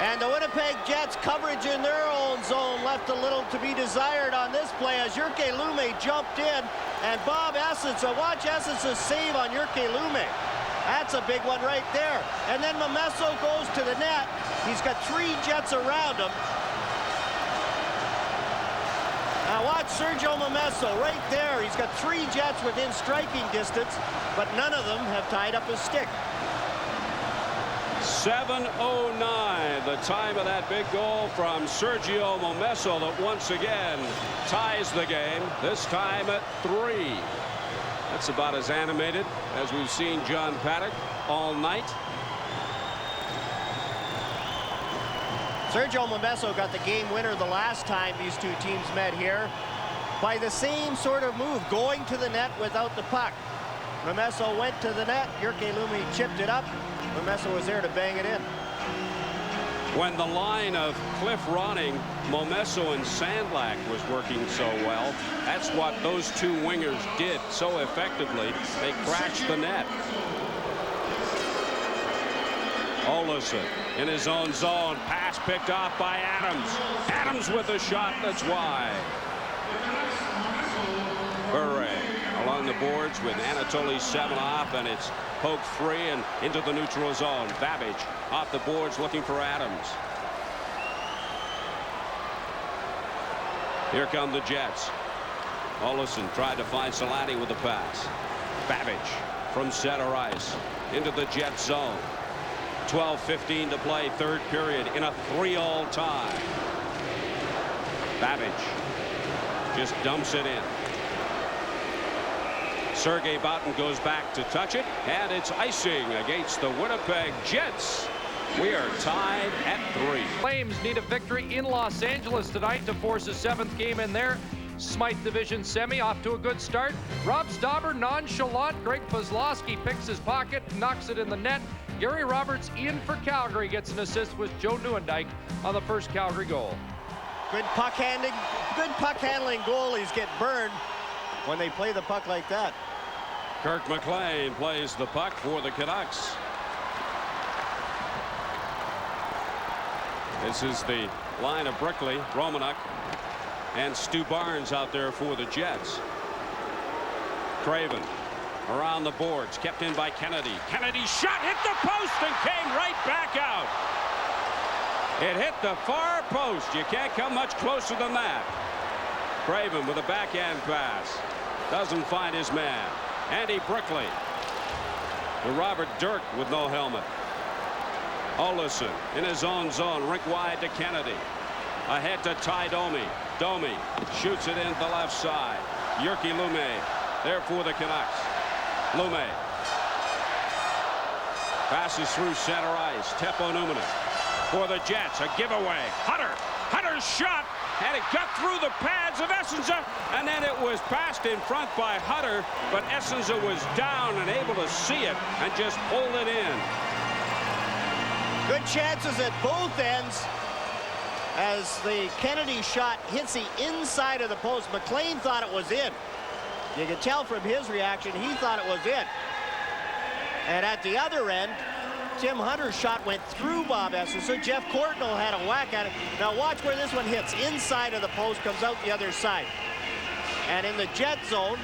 And the Winnipeg Jets coverage in their own zone left a little to be desired on this play as Jyrki Lume jumped in. And Bob Essenza, watch Essenza save on Jyrki Lume. That's a big one right there. And then Momesso goes to the net. He's got 3 Jets around him. Now Now watch Sergio Momesso right there. He's got 3 Jets within striking distance, but none of them have tied up his stick. 7:09, the time of that big goal from Sergio Momesso that once again ties the game, this time at 3. That's about as animated as we've seen John Paddock all night. Sergio Momesso got the game winner the last time these two teams met here by the same sort of move, going to the net without the puck. Momesso went to the net. Jyrki Lumi chipped it up. Momesso was there to bang it in. When the line of Cliff Ronning, Momesso, and Sandlak was working so well, that's what those two wingers did so effectively. They crashed the net. Olesen in his own zone. Pass picked off by Adams. Adams with a shot that's wide. Bure along the boards with Anatoly Semenov, and it's poked free and into the neutral zone. Babbage off the boards looking for Adams. Here come the Jets. Olesen tried to find Selanne with the pass. Babbage from center ice into the Jet zone. 12:15 to play, third period in a 3-all tie. Babbage just dumps it in. Sergei Boughton goes back to touch it, and it's icing against the Winnipeg Jets. We are tied at 3. Flames need a victory in Los Angeles tonight to force a 7th game in their Smythe Division semi. Off to a good start. Rob Stauber nonchalant. Greg Kozlowski picks his pocket, knocks it in the net. Gary Roberts in for Calgary gets an assist with Joe Nieuwendyk on the first Calgary goal. Good puck handling goalies get burned when they play the puck like that. Kirk McLean plays the puck for the Canucks. This is the line of Brickley, Romanuk, and Stu Barnes out there for the Jets. Craven around the boards, kept in by Kennedy. Kennedy's shot hit the post and came right back out. It hit the far post. You can't come much closer than that. Craven with a backhand pass. Doesn't find his man. Andy Brickley. To Robert Dirk with no helmet. Olesen in his own zone, rink wide to Kennedy. Ahead to Ty Domi. Domi shoots it in the left side. Jyrki Lume there for the Canucks. Lume passes through center ice. Teppo Numminen for the Jets. A giveaway. Hunter's shot, and it got through the pads of Essenza, and then it was passed in front by Hunter, but Essenza was down and able to see it and just pulled it in. Good chances at both ends as the Kennedy shot hits the inside of the post. McLean thought it was in. You can tell from his reaction, he thought it was in. And at the other end, Tim Hunter's shot went through Bob Essenza. So Jeff Courtnall had a whack at it. Now watch where this one hits. Inside of the post, comes out the other side. And in the Jet zone,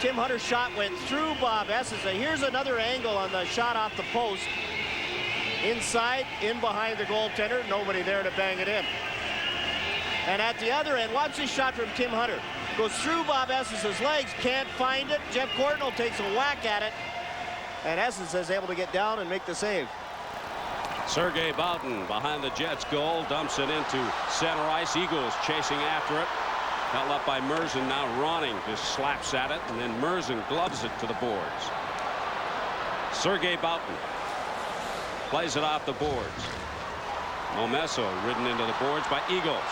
Tim Hunter's shot went through Bob Essenza. Here's another angle on the shot off the post. Inside, in behind the goaltender. Nobody there to bang it in. And at the other end, watch this shot from Tim Hunter. Goes through Bob Essenza's legs, can't find it. Jeff Courtnall takes a whack at it, and Essenza is able to get down and make the save. Sergei Boughton behind the Jets goal, dumps it into center ice. Eagles chasing after it. Held up by Merzen. Now Ronning just slaps at it, and then Merzen gloves it to the boards. Sergei Boughton plays it off the boards. Momesso ridden into the boards by Eagles.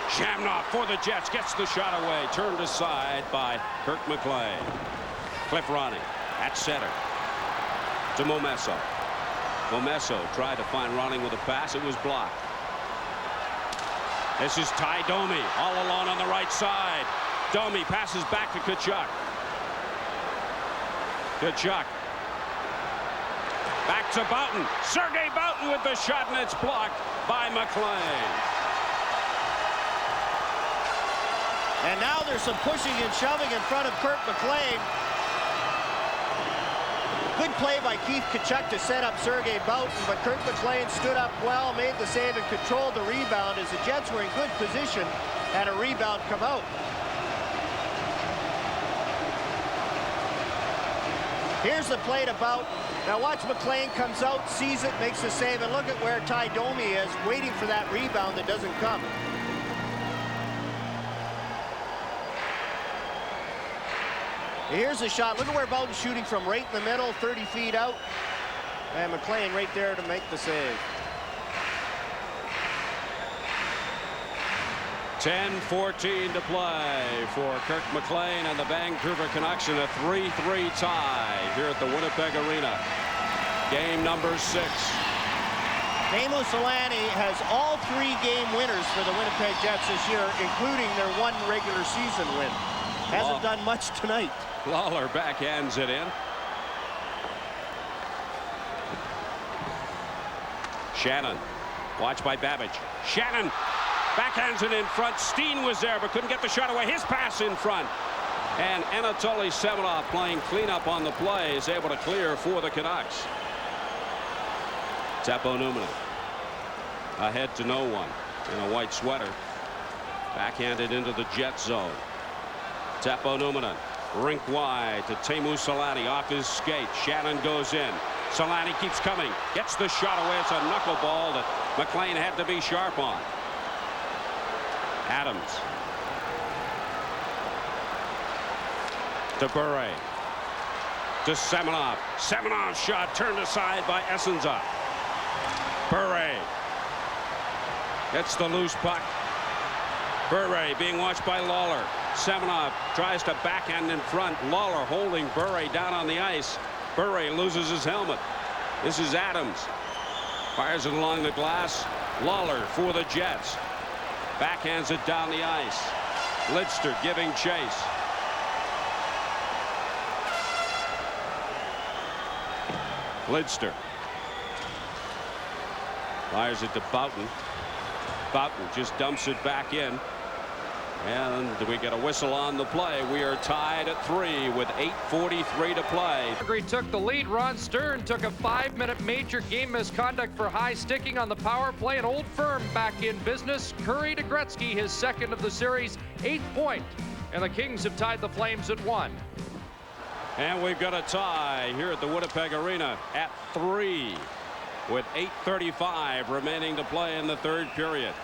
Shamrock for the Jets, gets the shot away, turned aside by Kirk McLean. Cliff Ronning at center to Momesso. Momesso tried to find Ronning with a pass. It was blocked. This is Ty Domi all alone on the right side. Domi passes back to Tkachuk. Tkachuk back to Boughton. Sergei Boughton with the shot, and it's blocked by McLean. And now there's some pushing and shoving in front of Kirk McLean. Good play by Keith Tkachuk to set up Sergei Boughton, but Kirk McLean stood up well, made the save, and controlled the rebound as the Jets were in good position, had a rebound come out. Here's the play to Bout. Now watch McLean comes out, sees it, makes the save, and look at where Ty Domi is, waiting for that rebound that doesn't come. Here's the shot. Look at where Bowden's shooting from, right in the middle, 30 feet out. And McLean right there to make the save. 10:14 to play for Kirk McLean and the Vancouver Canucks in a 3-3 tie here at the Winnipeg Arena. Game number 6. Teemu Selanne has all 3 game winners for the Winnipeg Jets this year, including their 1 regular season win. Hasn't done much tonight. Lawler backhands it in. Shannon, watched by Babbage. Shannon backhands it in front. Steen was there but couldn't get the shot away. His pass in front. And Anatoly Semenov, playing cleanup on the play, is able to clear for the Canucks. Teppo Numminen ahead to no one in a white sweater. Backhanded into the Jet zone. Teppo Numminen, rink wide to Teemu Selanne, off his skate. Shannon goes in. Selanne keeps coming, gets the shot away. It's a knuckleball that McLean had to be sharp on. Adams to Bure, to Semenov. Semenov's shot turned aside by Essenza. Bure gets the loose puck. Bure being watched by Lawler. Semenov tries to backhand in front. Lawler holding Bure down on the ice. Bure loses his helmet. This is Adams. Fires it along the glass. Lawler for the Jets. Backhands it down the ice. Lidster giving chase. Lidster fires it to Boughton. Boughton just dumps it back in. And we get a whistle on the play. We are tied at 3 with 8:43 to play. Calgary took the lead. Ron Stern took a 5-minute major game misconduct for high sticking on the power play. An Old Firm back in business. Curry to Gretzky, his 2nd of the series, 8th point. And the Kings have tied the Flames at 1. And we've got a tie here at the Winnipeg Arena at 3 with 8:35 remaining to play in the 3rd period.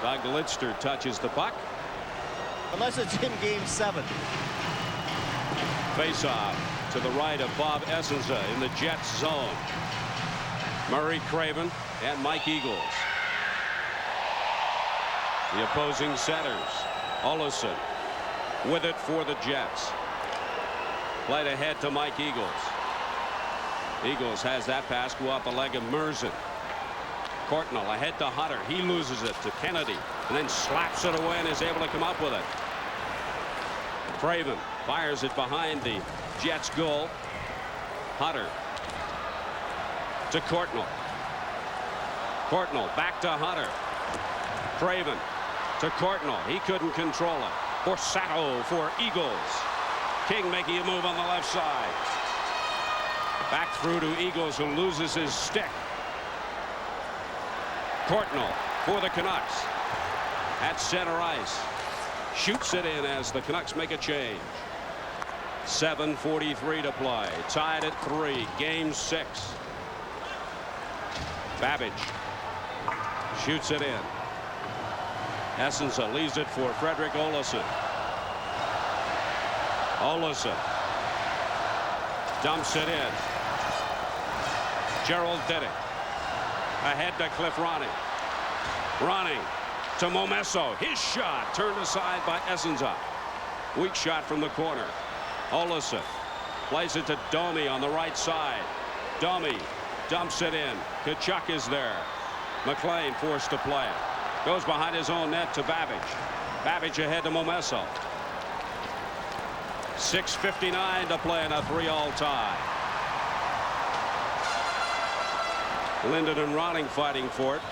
Doug Lidster touches the puck. Unless it's in game 7. Face-off to the right of Bob Essenza in the Jets zone. Murray Craven and Mike Eagles. The opposing setters. Olesen with it for the Jets. Played ahead to Mike Eagles. Eagles has that pass go off the leg of Merzen. Courtnall ahead to Hunter. He loses it to Kennedy and then slaps it away and is able to come up with it. Craven fires it behind the Jets goal. Hunter to Courtnall. Courtnall back to Hunter. Craven to Courtnall. He couldn't control it. Borsato for Eagles. King making a move on the left side. Back through to Eagles, who loses his stick. Courtnall for the Canucks at center ice. Shoots it in as the Canucks make a change. 7:43 to play. Tied at 3. Game 6. Babbage shoots it in. Essenza leaves it for Frederick Olesen. Olesen dumps it in. Gerald Diddick ahead to Cliff Ronning. Ronning to Momesso. His shot turned aside by Essenza. Weak shot from the corner. Olesen plays it to Domi on the right side. Domi dumps it in. Tkachuk is there. McLean forced to play it. Goes behind his own net to Babbage. Babbage ahead to Momesso. 6:59 to play in a 3-all tie. Linden and Ronning fighting for it.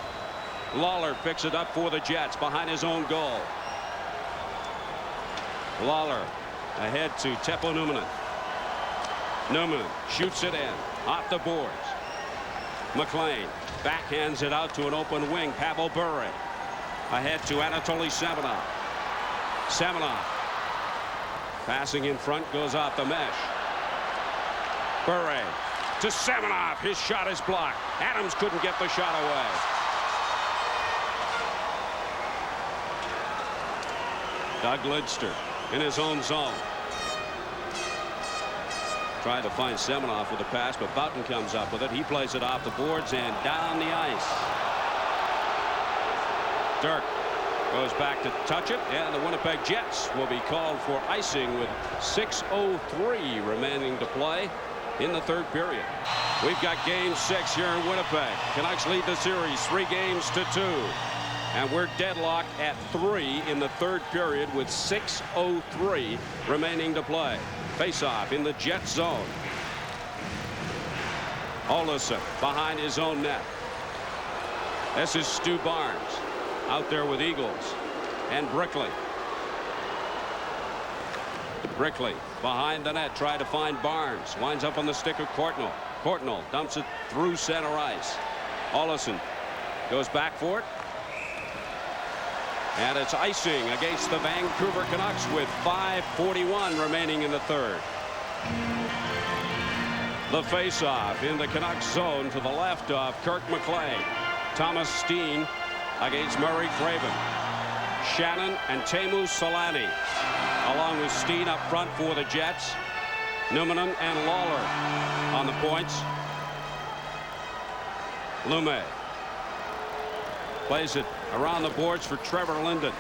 Lawler picks it up for the Jets behind his own goal. Lawler ahead to Teppo Numminen. Numminen shoots it in off the boards. McLean backhands it out to an open wing. Pavel Bure ahead to Anatoly Semenov. Semenov passing in front, goes off the mesh. Bure to Semenoff. His shot is blocked. Adams couldn't get the shot away. Doug Lidster in his own zone. Tried to find Semenoff with a pass, but Boughton comes up with it. He plays it off the boards and down the ice. Dirk goes back to touch it, and the Winnipeg Jets will be called for icing with 6:03 remaining to play in the third period. We've got game 6 here in Winnipeg. Canucks lead the series 3-2. And we're deadlocked at 3 in the third period with 6:03 remaining to play. Face-off in the Jet zone. Olesen behind his own net. This is Stu Barnes out there with Eagles. And Brickley. Brickley behind the net, trying to find Barnes. Winds up on the stick of Courtnall. Courtnall dumps it through center ice. Olesen goes back for it. And it's icing against the Vancouver Canucks with 5:41 remaining in the third. The face-off in the Canucks zone to the left of Kirk McLean. Thomas Steen against Murray Craven. Shannon and Teemu Selanne along with Steen up front for the Jets. Numminen and Lawler on the points. Lume plays it around the boards for Trevor Linden.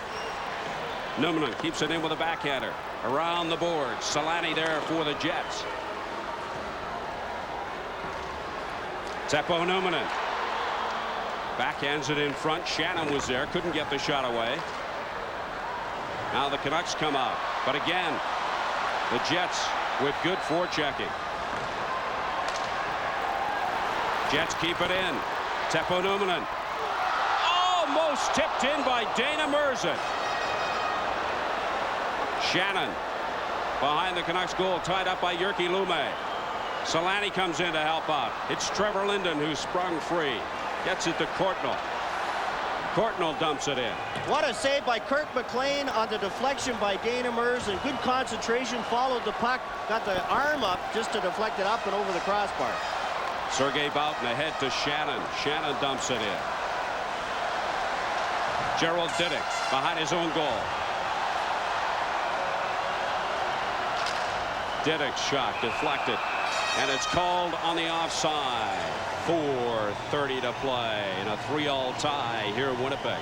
Numminen keeps it in with a backhander around the boards. Selanne there for the Jets. Teppo Numminen backhands it in front. Shannon was there, couldn't get the shot away. Now the Canucks come out, but again the Jets with good forechecking. Jets keep it in. Teppo Numminen almost tipped in by Dana Merzen. Shannon behind the Canucks goal, tied up by Jyrki Lume. Selanne comes in to help out. It's Trevor Linden who sprung free. Gets it to Courtnall. Courtnall dumps it in. What a save by Kirk McLean on the deflection by Dana Merzen. Good concentration, followed the puck, got the arm up just to deflect it up and over the crossbar. Sergei Boughton ahead to Shannon. Shannon dumps it in. Gerald Diddick behind his own goal. Diddick's shot deflected, and it's called on the offside. 4:30 to play in a 3-all tie here in Winnipeg.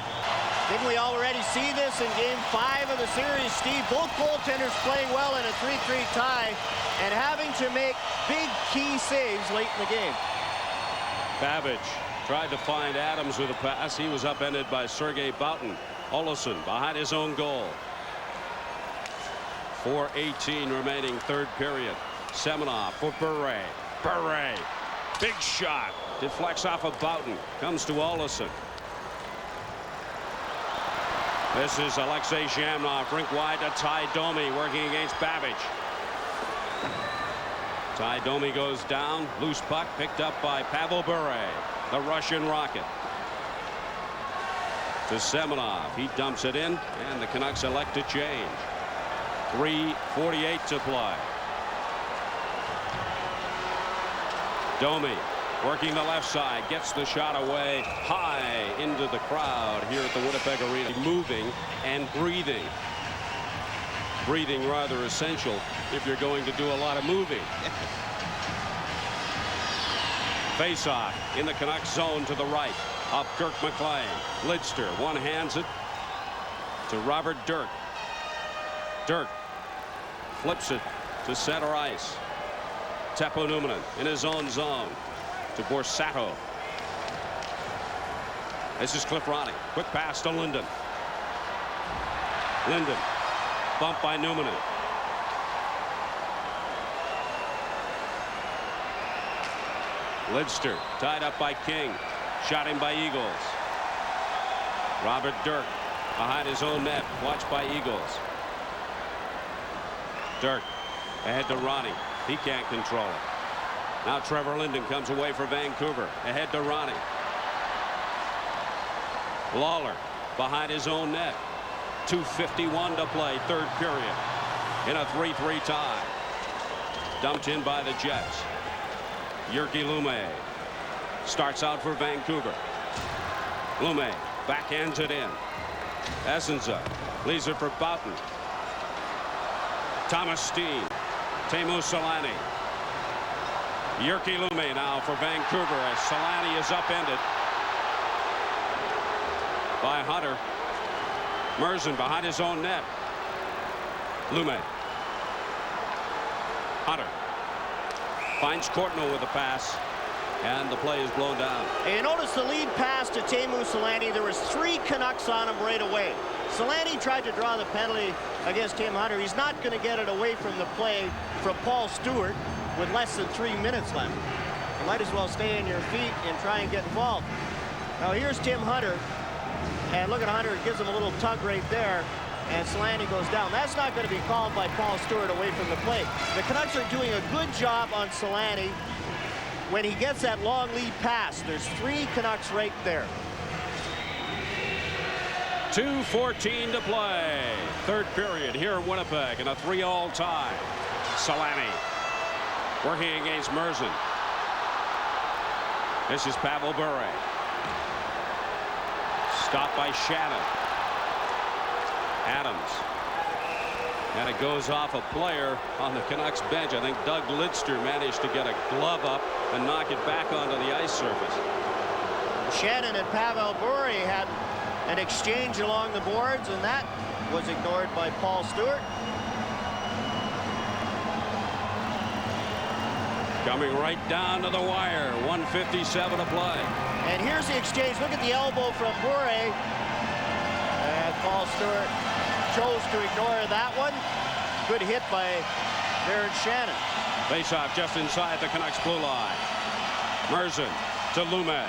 Didn't we already see this in game 5 of the series, Steve? Both goaltenders playing well in a 3-3 tie and having to make big key saves late in the game. Babbage tried to find Adams with a pass. He was upended by Sergei Boughton. Olesen behind his own goal. 4:18 remaining third period. Semenoff for Bure. Bure. Big shot. Deflects off of Boughton. Comes to Olesen. This is Alexei Zhamnov. Rink wide to Ty Domi working against Babbage. Ty Domi goes down. Loose puck picked up by Pavel Bure, the Russian Rocket. To Semenoff. He dumps it in, and the Canucks elect to change. 3:48 to play. Domi working the left side, gets the shot away high into the crowd here at the Winnipeg Arena. Moving and breathing. Breathing rather essential if you're going to do a lot of moving. Face-off in the Canucks zone to the right of Kirk McLean. Lidster one-hands it to Robert Dirk. Dirk flips it to center ice. Teppo Numminen in his own zone to Borsato. This is Cliff Ronning. Quick pass to Linden. Linden bumped by Numminen. Lidster tied up by King. Shot in by Eagles. Robert Dirk behind his own net. Watched by Eagles. Dirk ahead to Ronnie. He can't control it. Now Trevor Linden comes away for Vancouver. Ahead to Ronnie. Lawler behind his own net. 2:51 to play, third period. In a 3-3 tie. Dumped in by the Jets. Jyrki Lumme starts out for Vancouver. Lumme backhands it in. Essensa leaves it for Boughton. Thomas Steen. Teemu Selanne. Jyrki Lumme now for Vancouver as Selanne is upended by Hunter. Merzen behind his own net. Lumme. Hunter finds Courtnall with a pass, and the play is blown down. And you notice the lead pass to Teemu Selanne. There was 3 Canucks on him right away. Selanne tried to draw the penalty against Tim Hunter. He's not going to get it away from the play from Paul Stewart with less than 3 minutes left. You might as well stay on your feet and try and get involved. Now here's Tim Hunter, and look at Hunter. It gives him a little tug right there, and Selanne goes down. That's not going to be called by Paul Stewart away from the play. The Canucks are doing a good job on Selanne when he gets that long lead pass. There's 3 Canucks right there. 2:14 to play. Third period here in Winnipeg in a 3-all tie. Selanne working against Merzen. This is Pavel Bure. Stopped by Shannon. Adams. And it goes off a player on the Canucks bench. I think Doug Lidster managed to get a glove up and knock it back onto the ice surface. Shannon and Pavel Bure had an exchange along the boards, and that was ignored by Paul Stewart. Coming right down to the wire. 1:57 to play. And here's the exchange. Look at the elbow from Bure. And Paul Stewart chose to ignore that one. Good hit by Darren Shannon. Face-off just inside the Canucks blue line. Merzen to Lumme.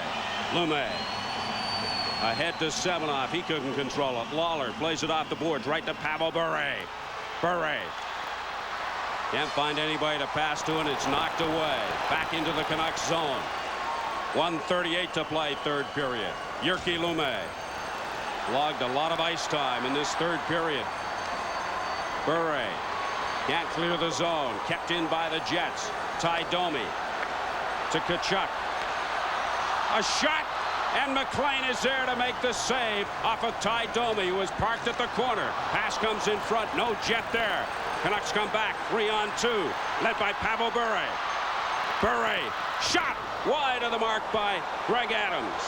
Lumme ahead to Semenoff. He couldn't control it. Lawler plays it off the boards right to Pavel Bure. Bure can't find anybody to pass to, and it's knocked away. Back into the Canucks zone. 1:38 to play, third period. Jyrki Lumme logged a lot of ice time in this third period. Bure can't clear the zone. Kept in by the Jets. Ty Domi to Tkachuk. A shot, and McLean is there to make the save off of Ty Domi, who was parked at the corner. Pass comes in front. No Jet there. Canucks come back. 3-on-2. Led by Pavel Bure. Bure shot wide of the mark by Greg Adams.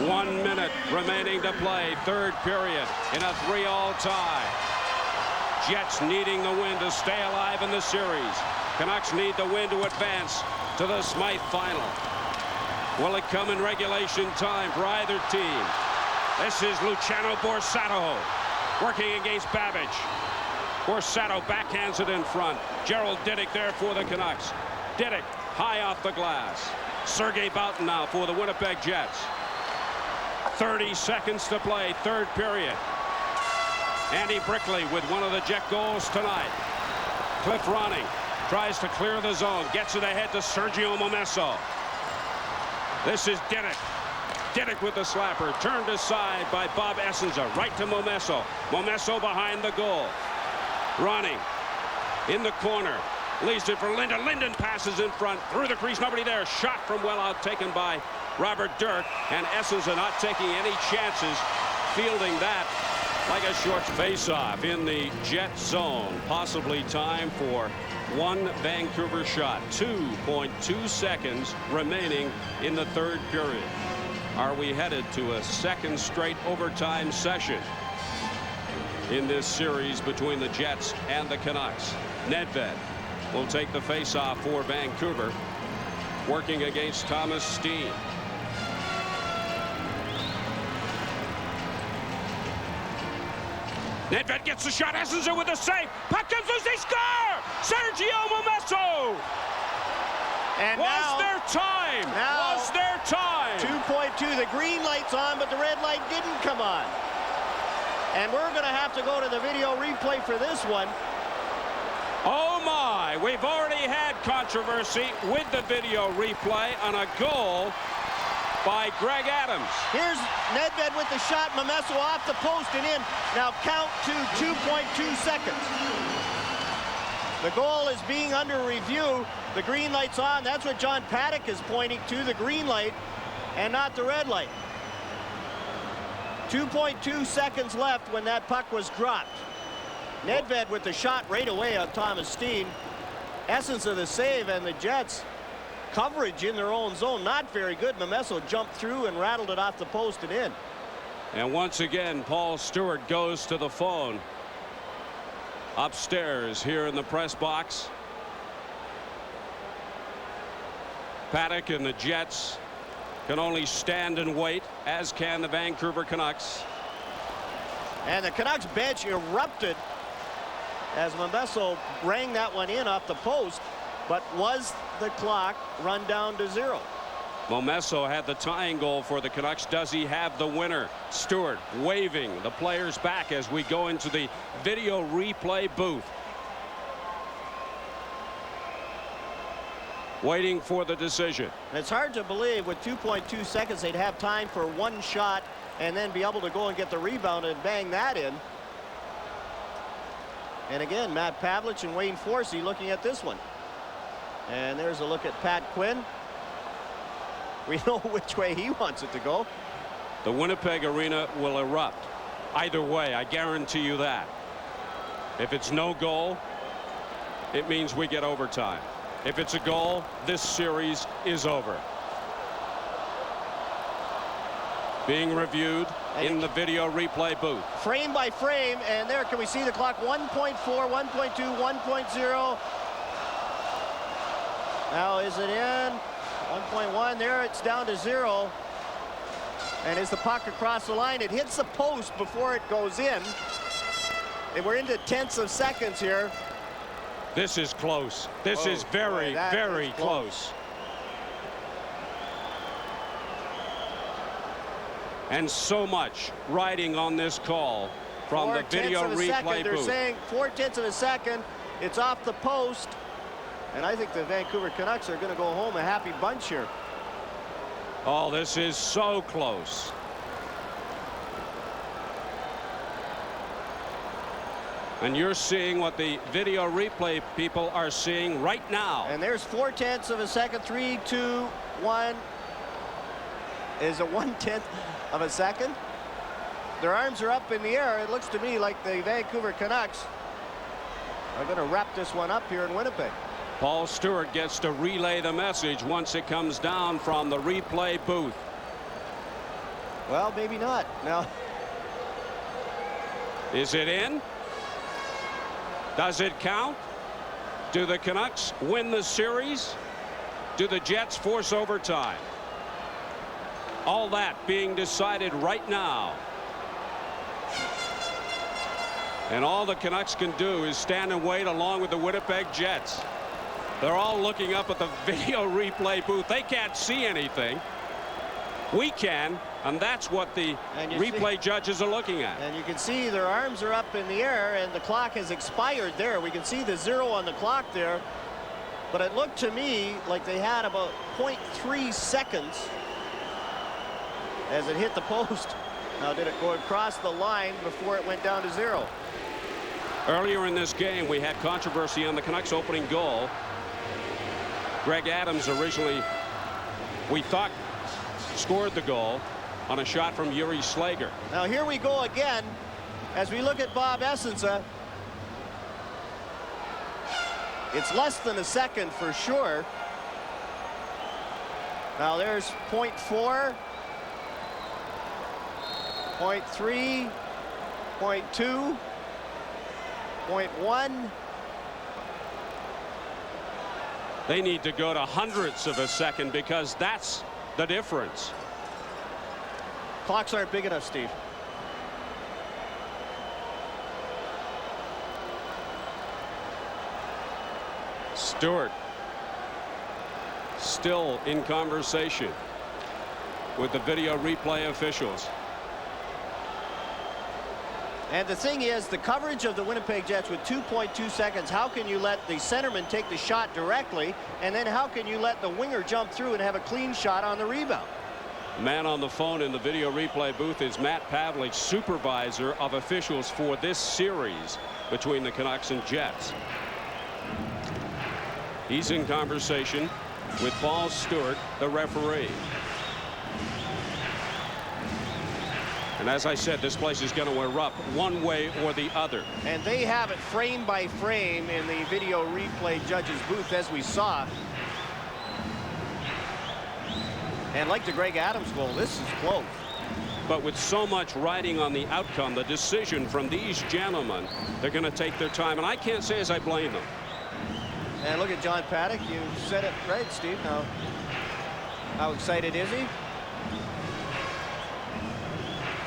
One minute remaining to play. Third period in a 3-all tie. Jets needing the win to stay alive in the series. Canucks need the win to advance to the Smythe final. Will it come in regulation time for either team? This is Luciano Borsato working against Babbage. Borsato backhands it in front. Gerald Diddick there for the Canucks. Diddick high off the glass. Sergei Boughton now for the Winnipeg Jets. 30 seconds to play, third period. Andy Brickley with one of the Jet goals tonight. Cliff Ronning tries to clear the zone, gets it ahead to Sergio Momesso. This is Diddick. Diddick with the slapper, turned aside by Bob Essensa, right to Momesso. Momesso behind the goal. Ronning in the corner, leaves it for Linden. Linden passes in front, through the crease, nobody there. Shot from well out, taken by Robert Dirk, and Essensa not taking any chances, fielding that like a short face-off in the Jet zone. Possibly time for one Vancouver shot. 2.2 seconds remaining in the third period. Are we headed to a second straight overtime session in this series between the Jets and the Canucks? Nedved will take the face-off for Vancouver, working against Thomas Steen. Nedved gets the shot. Essensa with a save. Puck comes loose. They score! Sergio Momesso! And was there time? Was there time? 2.2. The green light's on, but the red light didn't come on. And we're going to have to go to the video replay for this one. Oh my, we've already had controversy with the video replay on a goal by Greg Adams. Here's Nedved with the shot. Momesso off the post and in. Now count to 2.2 seconds. The goal is being under review. The green light's on. That's what John Paddock is pointing to, the green light, and not the red light. 2.2 seconds left when that puck was dropped. Nedved with the shot right away on Thomas Steen. Essence of the save, and the Jets coverage in their own zone not very good. Momesso jumped through and rattled it off the post and in. And once again, Paul Stewart goes to the phone. Upstairs here in the press box. Paddock and the Jets can only stand and wait, as can the Vancouver Canucks. And the Canucks bench erupted as Momesso rang that one in off the post, but was the clock run down to 0? Momesso had the tying goal for the Canucks. Does he have the winner? Stewart waving the players back as we go into the video replay booth. Waiting for the decision. And it's hard to believe with 2.2 seconds they'd have time for one shot and then be able to go and get the rebound and bang that in. And again, Matt Pavlich and Wayne Forsey looking at this one. And there's a look at Pat Quinn. We know which way he wants it to go. The Winnipeg arena will erupt. Either way, I guarantee you that. If it's no goal, it means we get overtime. If it's a goal, this series is over. Being reviewed in the video replay booth. Frame by frame, and there, can we see the clock? 1.4, 1.2, 1.0. Now, is it in? 1.1, there it's down to 0. And as the puck across the line, it hits the post before it goes in. And we're into tenths of seconds here. This is close. This is very, very close. And so much riding on this call from the video replay They're booth. saying 0.4 of a second. It's off the post. And I think the Vancouver Canucks are going to go home a happy bunch here. Oh, this is so close. And you're seeing what the video replay people are seeing right now. And there's 0.4 of a second. 3, 2, 1. Is it 1/10 of a second? Their arms are up in the air. It looks to me like the Vancouver Canucks are going to wrap this one up here in Winnipeg. Paul Stewart gets to relay the message once it comes down from the replay booth. Well, maybe not. Now, is it in? Does it count? Do the Canucks win the series? Do the Jets force overtime? All that being decided right now. And all the Canucks can do is stand and wait along with the Winnipeg Jets. They're all looking up at the video replay booth. They can't see anything. We can, and that's what the replay judges are looking at. And you can see their arms are up in the air, and the clock has expired there. We can see the 0 on the clock there. But it looked to me like they had about 0.3 seconds as it hit the post. Now, did it go across the line before it went down to 0? Earlier in this game, we had controversy on the Canucks opening goal. Greg Adams originally, we thought, scored the goal on a shot from Yuri Slager. Now here we go again as we look at Bob Essensa. It's less than a second for sure. Now there's 0.4, 0.3, 0.2, 0.1. They need to go to hundredths of a second because that's the difference. Clocks aren't big enough, Steve. Stewart still in conversation with the video replay officials. And the thing is, the coverage of the Winnipeg Jets with 2.2 seconds, how can you let the centerman take the shot directly, and then how can you let the winger jump through and have a clean shot on the rebound? Man on the phone in the video replay booth is Matt Pavlich, supervisor of officials for this series between the Canucks and Jets. He's in conversation with Paul Stewart, the referee. And as I said, this place is going to erupt one way or the other. And they have it frame by frame in the video replay judge's booth, as we saw. And like the Greg Adams goal, this is close. But with so much riding on the outcome, the decision from these gentlemen, they're going to take their time. And I can't say as I blame them. And look at John Paddock. You said it right, Steve. Now, how excited is he?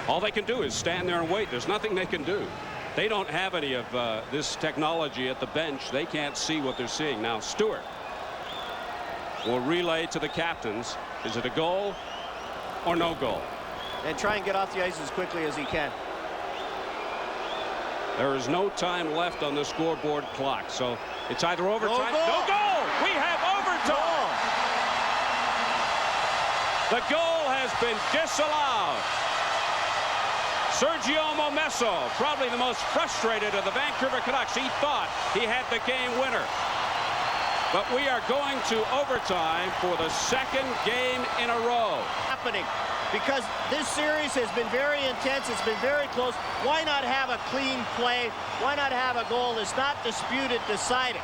All they can do is stand there and wait. There's nothing they can do. They don't have any of this technology at the bench. They can't see what they're seeing. Now, Stewart will relay to the captains. Is it a goal or no goal? And try and get off the ice as quickly as he can. There is no time left on the scoreboard clock, so it's either overtime. No goal! We have overtime! The goal has been disallowed. Sergio Momesso, probably the most frustrated of the Vancouver Canucks. He thought he had the game winner. But we are going to overtime for the second game in a row. Happening because this series has been very intense. It's been very close. Why not have a clean play? Why not have a goal that's not disputed, decided?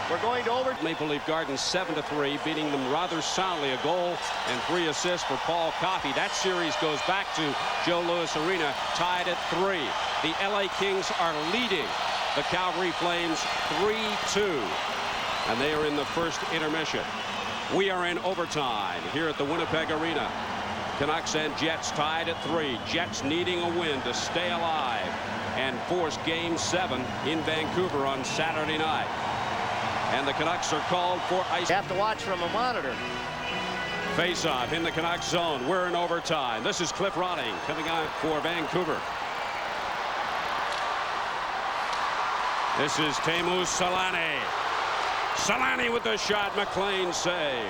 We're going to overtime. Maple Leaf Gardens 7-3, beating them rather soundly. A goal and 3 assists for Paul Coffey. That series goes back to Joe Louis Arena, tied at 3. The LA Kings are leading the Calgary Flames 3-2. And they are in the first intermission. We are in overtime here at the Winnipeg Arena. Canucks and Jets tied at 3. Jets needing a win to stay alive and force Game 7 in Vancouver on Saturday night. And the Canucks are called for ice. You have to watch from a monitor. Face-off in the Canucks zone. We're in overtime. This is Cliff Ronning coming out for Vancouver. This is Teemu Selanne. Selanne with the shot. McLean save.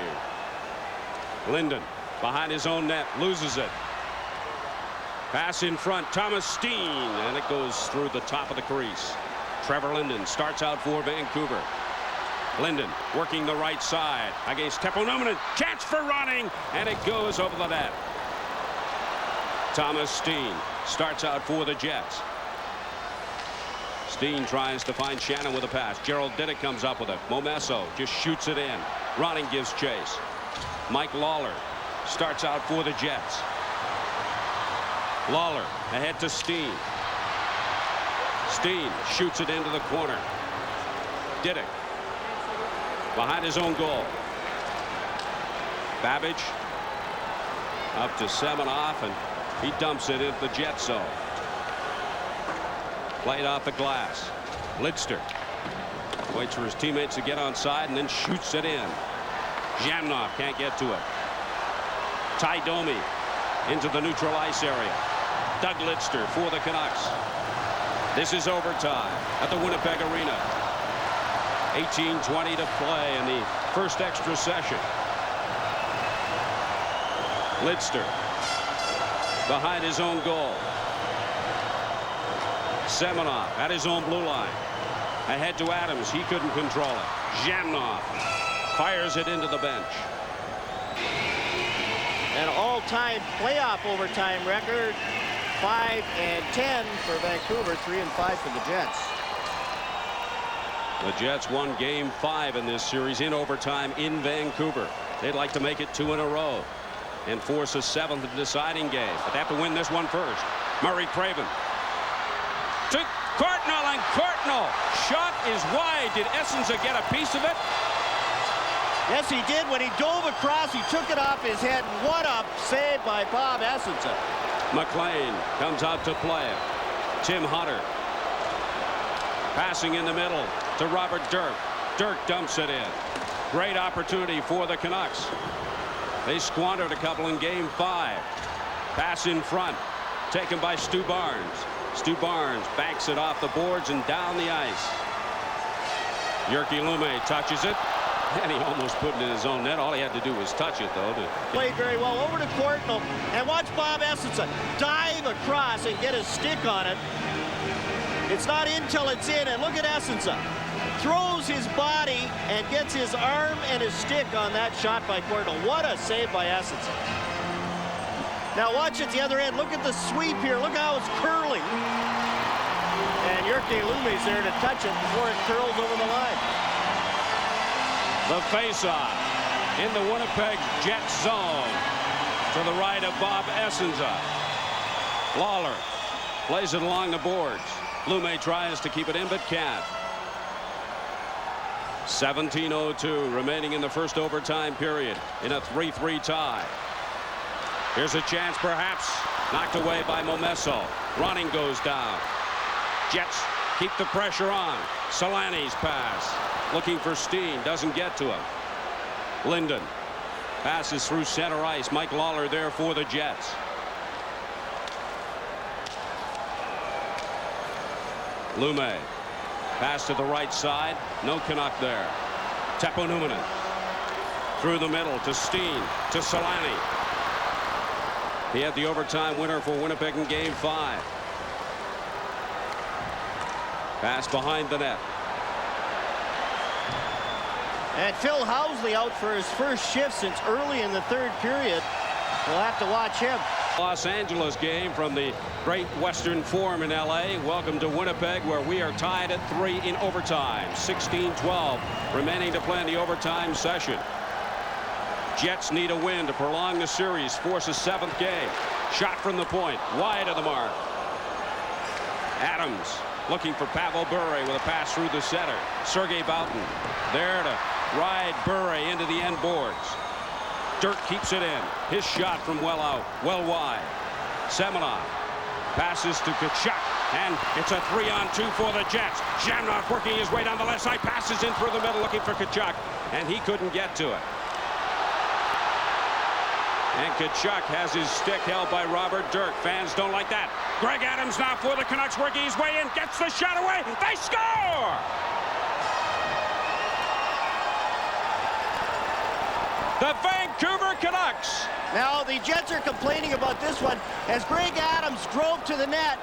Linden behind his own net, loses it. Pass in front, Thomas Steen, and it goes through the top of the crease. Trevor Linden starts out for Vancouver. Linden working the right side against Teppo Numminen. Chance for running, and it goes over the net. Thomas Steen starts out for the Jets. Steen tries to find Shannon with a pass. Gerald Diduck comes up with it. Momesso just shoots it in. Ronning gives chase. Mike Lawler starts out for the Jets. Lawler ahead to Steen. Steen shoots it into the corner. Diduck behind his own goal. Babbage up to Semenoff, and he dumps it into the Jet zone. Played off the glass. Lidster waits for his teammates to get on side and then shoots it in. Jamnov can't get to it. Ty Domi into the neutral ice area. Doug Lidster for the Canucks. This is overtime at the Winnipeg Arena. 18:20 to play in the first extra session. Lidster behind his own goal. Semenoff at his own blue line. Ahead to Adams. He couldn't control it. Jamnov fires it into the bench. An all-time playoff overtime record. 5-10 for Vancouver, 3-5 for the Jets. The Jets won Game 5 in this series in overtime in Vancouver. They'd like to make it 2 in a row and force a 7th and deciding game, but they have to win this one first. Murray Craven to Courtnall, and Courtnall shot is wide. Did Essenza get a piece of it? Yes, he did. When he dove across, he took it off his head. What a save by Bob Essenza. McLean comes out to play it. Tim Hunter passing in the middle to Robert Dirk. Dirk dumps it in. Great opportunity for the Canucks. They squandered a couple in Game 5. Pass in front, taken by Stu Barnes. Stu Barnes banks it off the boards and down the ice. Jyrki Lumme touches it, and he almost put it in his own net. All he had to do was touch it, though. Played very well. Over to Courtnall, and watch Bob Essenza dive across and get his stick on it. It's not in till it's in, and look at Essenza. throws his body and gets his arm and his stick on that shot by Cordell. What a save by Essens. Now watch at the other end. Look at the sweep here. Look how it's curling. And Jyrki Lume's there to touch it before it curls over the line. The face-off in the Winnipeg Jets zone to the right of Bob Essenza. Lawler plays it along the boards. Lume tries to keep it in, but can't. 17:02 remaining in the first overtime period in a 3-3 tie. Here's a chance, perhaps. Knocked away by Momesso. Running goes down. Jets keep the pressure on. Selanne's pass. Looking for Steen. Doesn't get to him. Linden passes through center ice. Mike Lawler there for the Jets. Lume. Pass to the right side. No Canuck there. Teppo Numminen. Through the middle to Steen. To Selanne. He had the overtime winner for Winnipeg in Game 5. Pass behind the net. And Phil Housley out for his first shift since early in the third period. We'll have to watch him. Los Angeles game from the Great Western Forum in LA. Welcome to Winnipeg, where we are tied at 3 in overtime. 16-12 remaining to play in the overtime session. Jets need a win to prolong the series, force a 7th game. Shot from the point, wide of the mark. Adams looking for Pavel Bure with a pass through the center. Sergei Boughton there to ride Bure into the end boards. Dirk keeps it in. His shot from well out, well wide. Semenov passes to Tkachuk, and it's a 3-on-2 for the Jets. Jamnov working his way down the left side, passes in through the middle looking for Tkachuk, and he couldn't get to it. And Tkachuk has his stick held by Robert Dirk. Fans don't like that. Greg Adams now for the Canucks, working his way in, gets the shot away. They score! The Vancouver Canucks. Now the Jets are complaining about this one as Greg Adams drove to the net.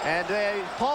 And Paul